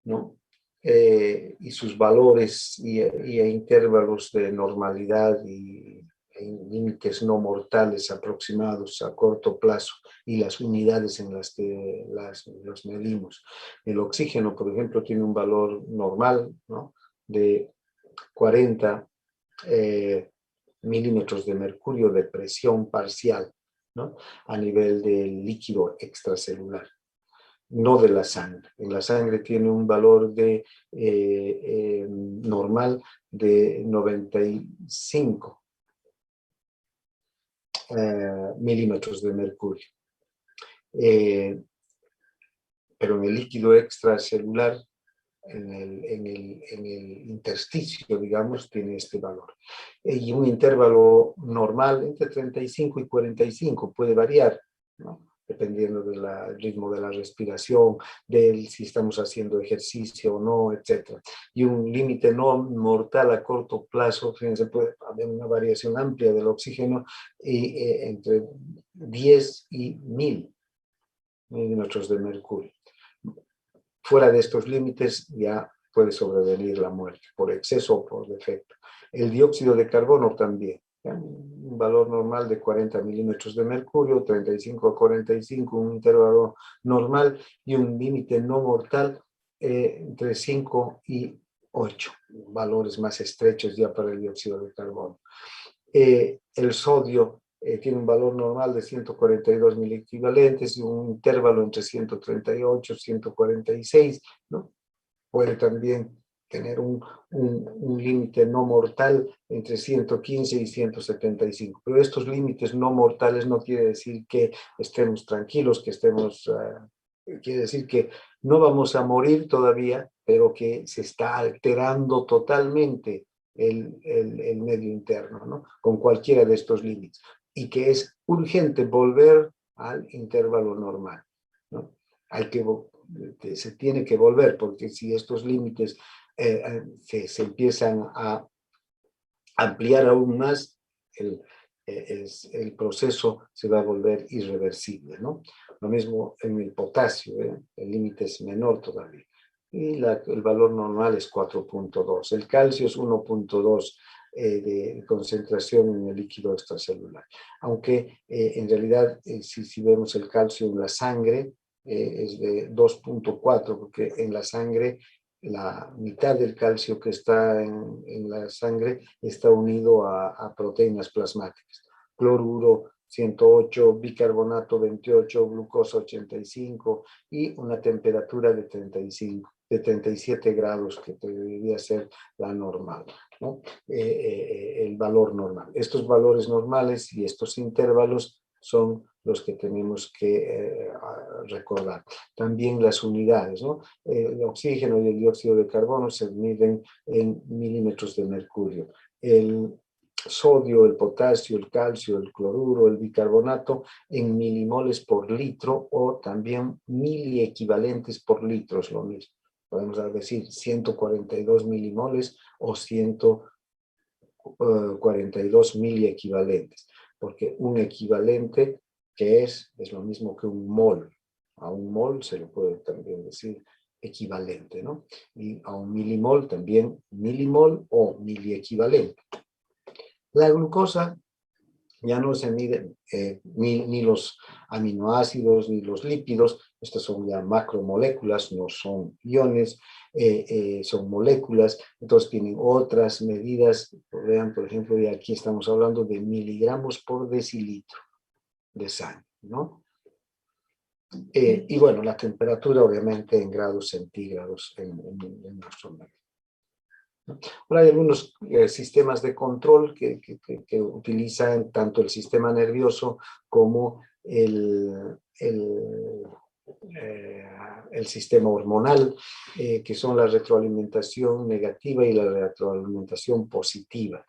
¿no? Y sus valores y intervalos de normalidad y límites no mortales aproximados a corto plazo, y las unidades en las que los medimos. El oxígeno, por ejemplo, tiene un valor normal, ¿no?, de 40 milímetros de mercurio de presión parcial, ¿no?, a nivel del líquido extracelular, no de la sangre. En la sangre tiene un valor normal de 95 milímetros de mercurio. Pero en el líquido extracelular el intersticio, digamos, tiene este valor. Y un intervalo normal entre 35 y 45 puede variar, ¿no? Dependiendo del ritmo de la respiración, si estamos haciendo ejercicio o no, etc. Y un límite no mortal a corto plazo, fíjense, puede haber una variación amplia del oxígeno entre 10 y 1000 milímetros de mercurio. Fuera de estos límites ya puede sobrevenir la muerte, por exceso o por defecto. El dióxido de carbono también, ¿ya? Un valor normal de 40 milímetros de mercurio, 35 a 45, un intervalo normal, y un límite no mortal entre 5 y 8, valores más estrechos ya para el dióxido de carbono. El sodio tiene un valor normal de 142 miliequivalentes y un intervalo entre 138 y 146, ¿no? Puede también tener un límite no mortal entre 115 y 175. Pero estos límites no mortales no quiere decir que estemos tranquilos, que estemos... quiere decir que no vamos a morir todavía, pero que se está alterando totalmente el medio interno, ¿no? Con cualquiera de estos límites, y que es urgente volver al intervalo normal, ¿no? Se tiene que volver, porque si estos límites se empiezan a ampliar aún más, el proceso se va a volver irreversible, ¿no? Lo mismo en el potasio, el límite es menor todavía. Y el valor normal es 4.2. El calcio es 1.2 de concentración en el líquido extracelular. Aunque en realidad, si vemos el calcio en la sangre, es de 2.4, porque en la sangre la mitad del calcio que está en la sangre está unido a proteínas plasmáticas. Cloruro 108, bicarbonato 28, glucosa 85 y una temperatura de 37 grados, que debería ser la normal, ¿no? El valor normal. Estos valores normales y estos intervalos son los que tenemos que recordar. También las unidades, ¿no? El oxígeno y el dióxido de carbono se miden en milímetros de mercurio. El sodio, el potasio, el calcio, el cloruro, el bicarbonato en milimoles por litro, o también miliequivalentes por litro, es lo mismo. Podemos decir 142 milimoles o 142 miliequivalentes, porque un equivalente que es lo mismo que un mol. A un mol se le puede también decir equivalente, ¿no? Y a un milimol también milimol o miliequivalente. La glucosa ya no se miden ni los aminoácidos ni los lípidos. Estas son ya macromoléculas, no son iones, son moléculas. Entonces tienen otras medidas. Vean, por ejemplo, y aquí estamos hablando de miligramos por decilitro de sangre, ¿no? Y bueno, la temperatura obviamente en grados centígrados en nuestro medio. Ahora hay algunos sistemas de control que utilizan tanto el sistema nervioso como el sistema hormonal, que son la retroalimentación negativa y la retroalimentación positiva.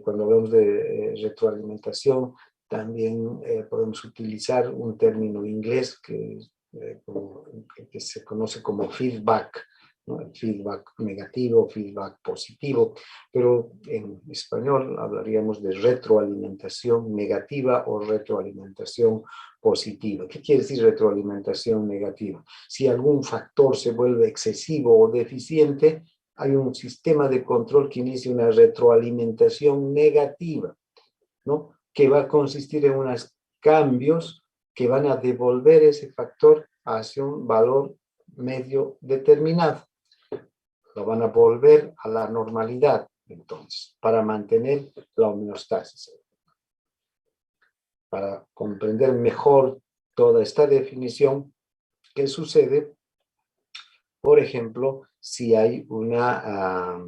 Cuando hablamos de retroalimentación, también podemos utilizar un término inglés que se conoce como feedback, ¿no? Feedback negativo, feedback positivo, pero en español hablaríamos de retroalimentación negativa o retroalimentación positiva. ¿Qué quiere decir retroalimentación negativa? Si algún factor se vuelve excesivo o deficiente, hay un sistema de control que inicia una retroalimentación negativa, ¿no? Que va a consistir en unos cambios que van a devolver ese factor hacia un valor medio determinado. Lo van a volver a la normalidad, entonces, para mantener la homeostasis. Para comprender mejor toda esta definición, ¿qué sucede? Por ejemplo, si hay una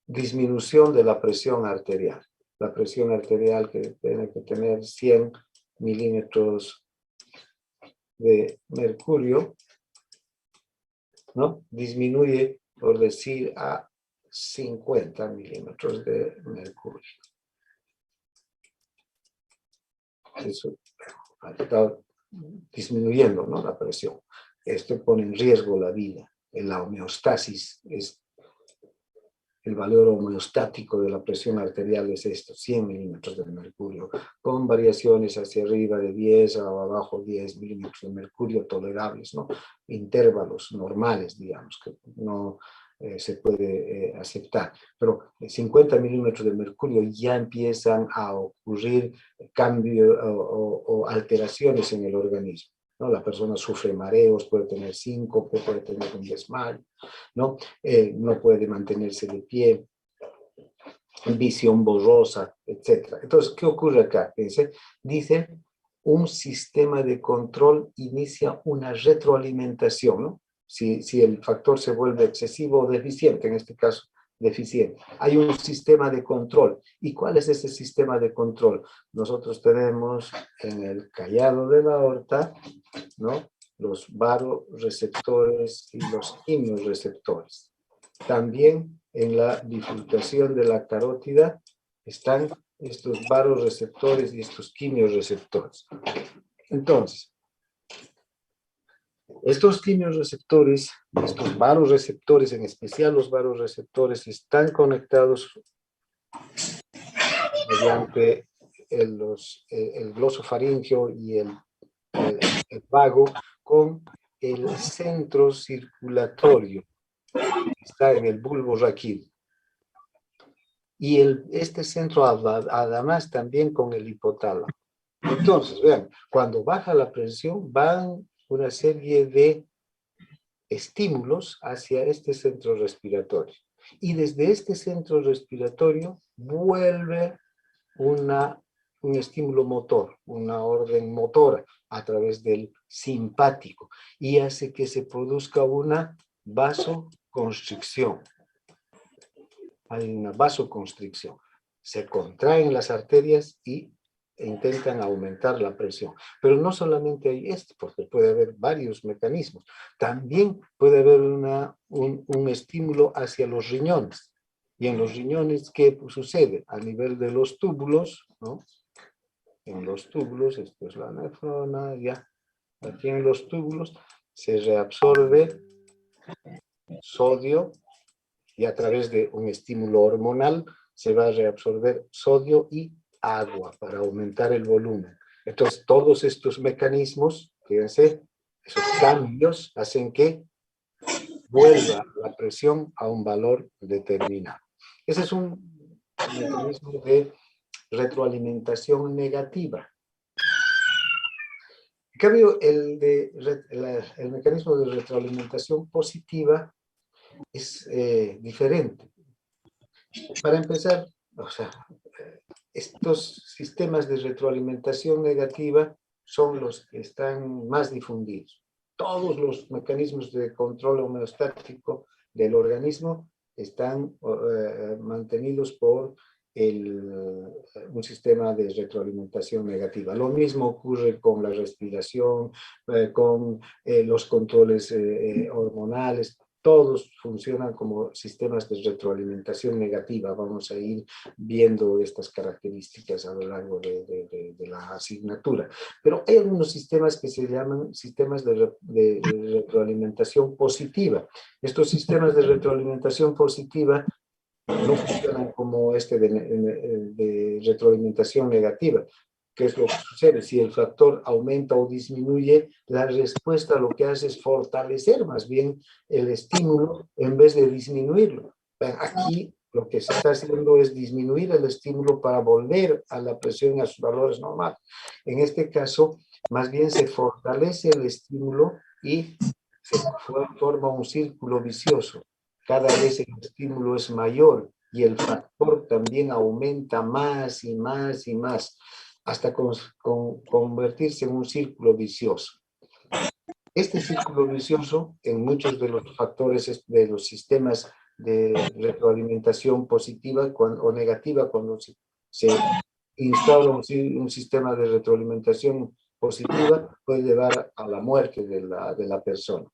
disminución de la presión arterial. La presión arterial que tiene que tener 100 milímetros de mercurio, ¿no? Disminuye, por decir, a 50 milímetros de mercurio. Eso está disminuyendo, ¿no?, la presión. Esto pone en riesgo la vida. La homeostasis es el valor homeostático de la presión arterial, es esto, 100 milímetros de mercurio, con variaciones hacia arriba de 10 o abajo 10 milímetros de mercurio tolerables, ¿no? Intervalos normales, digamos, que no se puede aceptar. Pero 50 milímetros de mercurio ya empiezan a ocurrir cambios o alteraciones en el organismo, ¿no? La persona sufre mareos, puede tener síncope, puede tener un desmayo, ¿no? No puede mantenerse de pie, visión borrosa, etc. Entonces, ¿qué ocurre acá? Dice, un sistema de control inicia una retroalimentación, ¿no? Si el factor se vuelve excesivo o deficiente, en este caso, deficiente. Hay un sistema de control. ¿Y cuál es ese sistema de control? Nosotros tenemos en el callado de la aorta, ¿no?, los varoreceptores y los quimiorreceptores. También en la bifurcación de la carótida están estos varoreceptores y estos quimiorreceptores. Entonces, estos quimiorreceptores, estos varoreceptores, en especial los varoreceptores, están conectados mediante el glosofaringeo y el vago con el centro circulatorio, que está en el bulbo raquídeo. Y este centro además también con el hipotálamo. Entonces, vean, cuando baja la presión, van una serie de estímulos hacia este centro respiratorio. Y desde este centro respiratorio vuelve un estímulo motor, una orden motora a través del simpático y hace que se produzca una vasoconstricción. Hay una vasoconstricción. Se contraen las arterias e intentan aumentar la presión. Pero no solamente hay esto, porque puede haber varios mecanismos. También puede haber un estímulo hacia los riñones. Y en los riñones, ¿qué sucede? A nivel de los túbulos, ¿no? En los túbulos, esto es la nefrona, ya. Aquí en los túbulos se reabsorbe sodio y a través de un estímulo hormonal se va a reabsorber sodio y agua para aumentar el volumen. Entonces, todos estos mecanismos, fíjense, esos cambios hacen que vuelva la presión a un valor determinado. Ese es un mecanismo de retroalimentación negativa. En cambio, el mecanismo de retroalimentación positiva es diferente. Para empezar, o sea, estos sistemas de retroalimentación negativa son los que están más difundidos. Todos los mecanismos de control homeostático del organismo están mantenidos por un sistema de retroalimentación negativa. Lo mismo ocurre con la respiración, con los controles hormonales. Todos funcionan como sistemas de retroalimentación negativa. Vamos a ir viendo estas características a lo largo de la asignatura. Pero hay algunos sistemas que se llaman sistemas de retroalimentación positiva. Estos sistemas de retroalimentación positiva no funcionan como de retroalimentación negativa. ¿Qué es lo que sucede? Si el factor aumenta o disminuye, la respuesta lo que hace es fortalecer más bien el estímulo en vez de disminuirlo. Aquí lo que se está haciendo es disminuir el estímulo para volver a la presión a sus valores normales. En este caso, más bien se fortalece el estímulo y se forma un círculo vicioso. Cada vez el estímulo es mayor y el factor también aumenta más y más y más, hasta convertirse en un círculo vicioso. Este círculo vicioso, en muchos de los factores de los sistemas de retroalimentación positiva o negativa, cuando se instaura un sistema de retroalimentación positiva puede llevar a la muerte de la persona.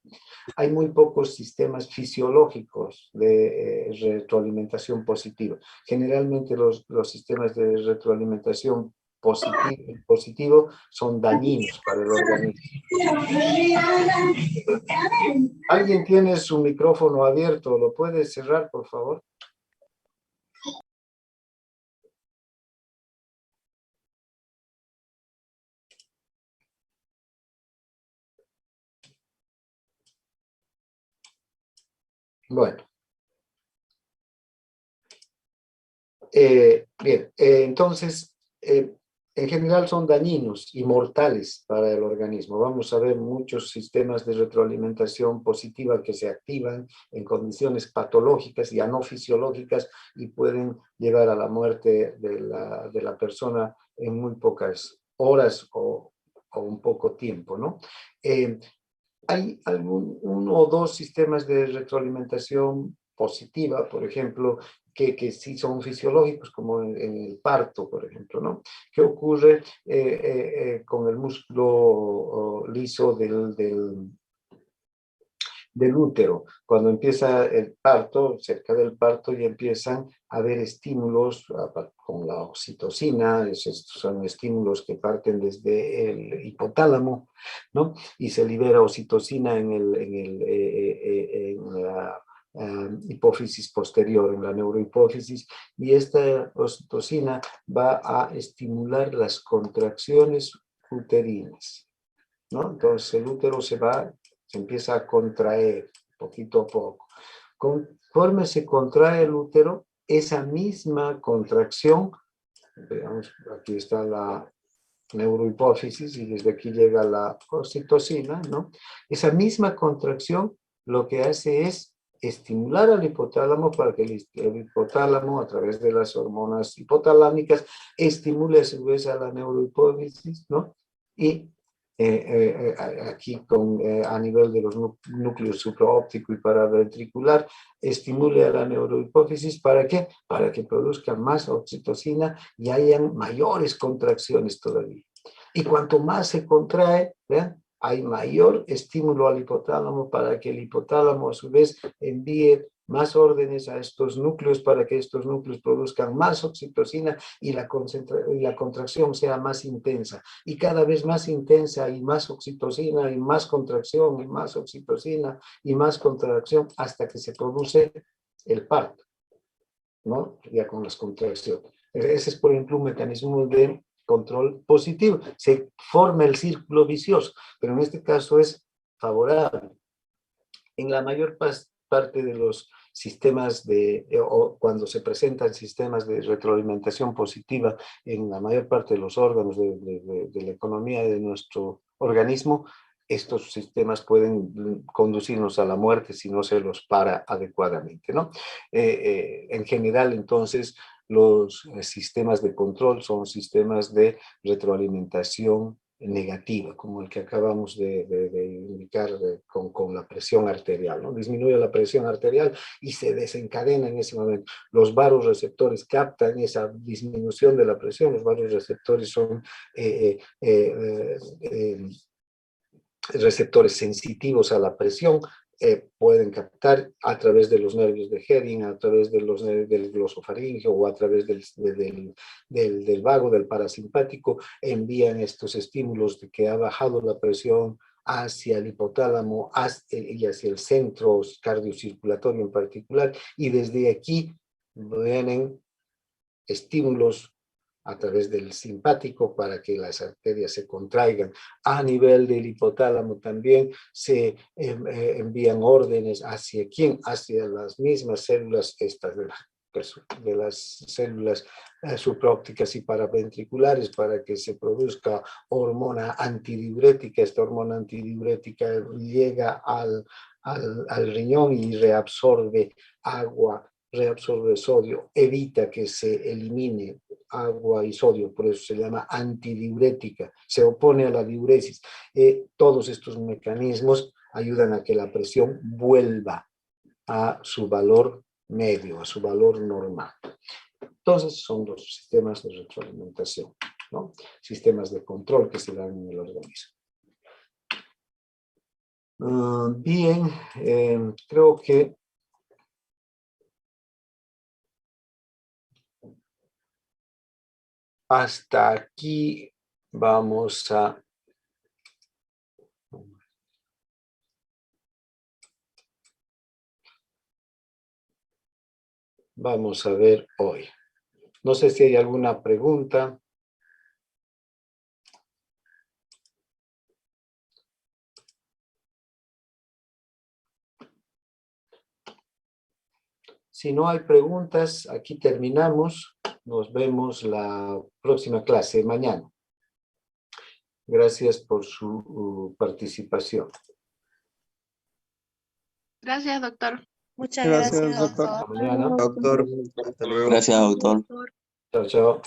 Hay muy pocos sistemas fisiológicos de retroalimentación positiva. Generalmente los sistemas de retroalimentación positivo son dañinos para el organismo. ¿Alguien tiene su micrófono abierto? ¿Lo puede cerrar, por favor? Bueno. Bien, entonces, en general son dañinos y mortales para el organismo. Vamos a ver muchos sistemas de retroalimentación positiva que se activan en condiciones patológicas, ya no fisiológicas, y pueden llevar a la muerte de la persona en muy pocas horas o un poco tiempo, ¿no? Hay uno o dos sistemas de retroalimentación positiva, por ejemplo, que sí son fisiológicos, como en el parto, por ejemplo, ¿no? ¿Qué ocurre con el músculo liso del útero? Cuando empieza el parto, cerca del parto, ya empiezan a haber estímulos con la oxitocina. Estos son estímulos que parten desde el hipotálamo, ¿no? Y se libera oxitocina en la hipófisis posterior, en la neurohipófisis, y esta oxitocina va a estimular las contracciones uterinas, ¿no? Entonces el útero se empieza a contraer poquito a poco. Conforme se contrae el útero, esa misma contracción, veamos, aquí está la neurohipófisis y desde aquí llega la oxitocina, ¿no? Esa misma contracción lo que hace es estimular al hipotálamo para que el hipotálamo, a través de las hormonas hipotalámicas, estimule a su vez a la neurohipófisis, ¿no? Y aquí a nivel de los núcleos supraóptico y paraventricular, estimule a la neurohipófisis. ¿Para qué? Para que produzca más oxitocina y hayan mayores contracciones todavía. Y cuanto más se contrae, ¿vean?, hay mayor estímulo al hipotálamo para que el hipotálamo a su vez envíe más órdenes a estos núcleos para que estos núcleos produzcan más oxitocina y la contracción sea más intensa. Y cada vez más intensa y más oxitocina y más contracción y más oxitocina y más contracción hasta que se produce el parto, ¿no? Ya con las contracciones. Ese es, por ejemplo, un mecanismo de control positivo. Se forma el círculo vicioso, pero en este caso es favorable. En la mayor parte de los sistemas o cuando se presentan sistemas de retroalimentación positiva en la mayor parte de los órganos de la economía de nuestro organismo, estos sistemas pueden conducirnos a la muerte si no se los para adecuadamente, ¿no? En general, entonces, los sistemas de control son sistemas de retroalimentación negativa, como el que acabamos de indicar con la presión arterial, ¿no? Disminuye la presión arterial y se desencadena en ese momento. Los vasoreceptores captan esa disminución de la presión. Los vasoreceptores son receptores sensitivos a la presión, pueden captar a través de los nervios de Hering, a través de los nervios del glosofaringeo o a través del vago, del parasimpático, envían estos estímulos de que ha bajado la presión hacia el hipotálamo y hacia el centro cardiocirculatorio en particular, y desde aquí vienen estímulos a través del simpático para que las arterias se contraigan. A nivel del hipotálamo también se envían órdenes hacia quién, hacia las mismas células estas de las células supraópticas y paraventriculares para que se produzca hormona antidiurética. Esta hormona antidiurética llega al riñón y reabsorbe agua, reabsorbe sodio, evita que se elimine agua y sodio, por eso se llama antidiurética, se opone a la diuresis. Todos estos mecanismos ayudan a que la presión vuelva a su valor medio, a su valor normal. Entonces son los sistemas de retroalimentación ¿no? Sistemas de control que se dan en el organismo. Bien, creo que hasta aquí vamos a ver hoy. No sé si hay alguna pregunta. Si no hay preguntas, aquí terminamos. Nos vemos la próxima clase mañana. Gracias por su participación. Gracias, doctor. Muchas Gracias, gracias, doctor. Hasta mañana. Doctor, hasta luego. Gracias, doctor. Chao, chao.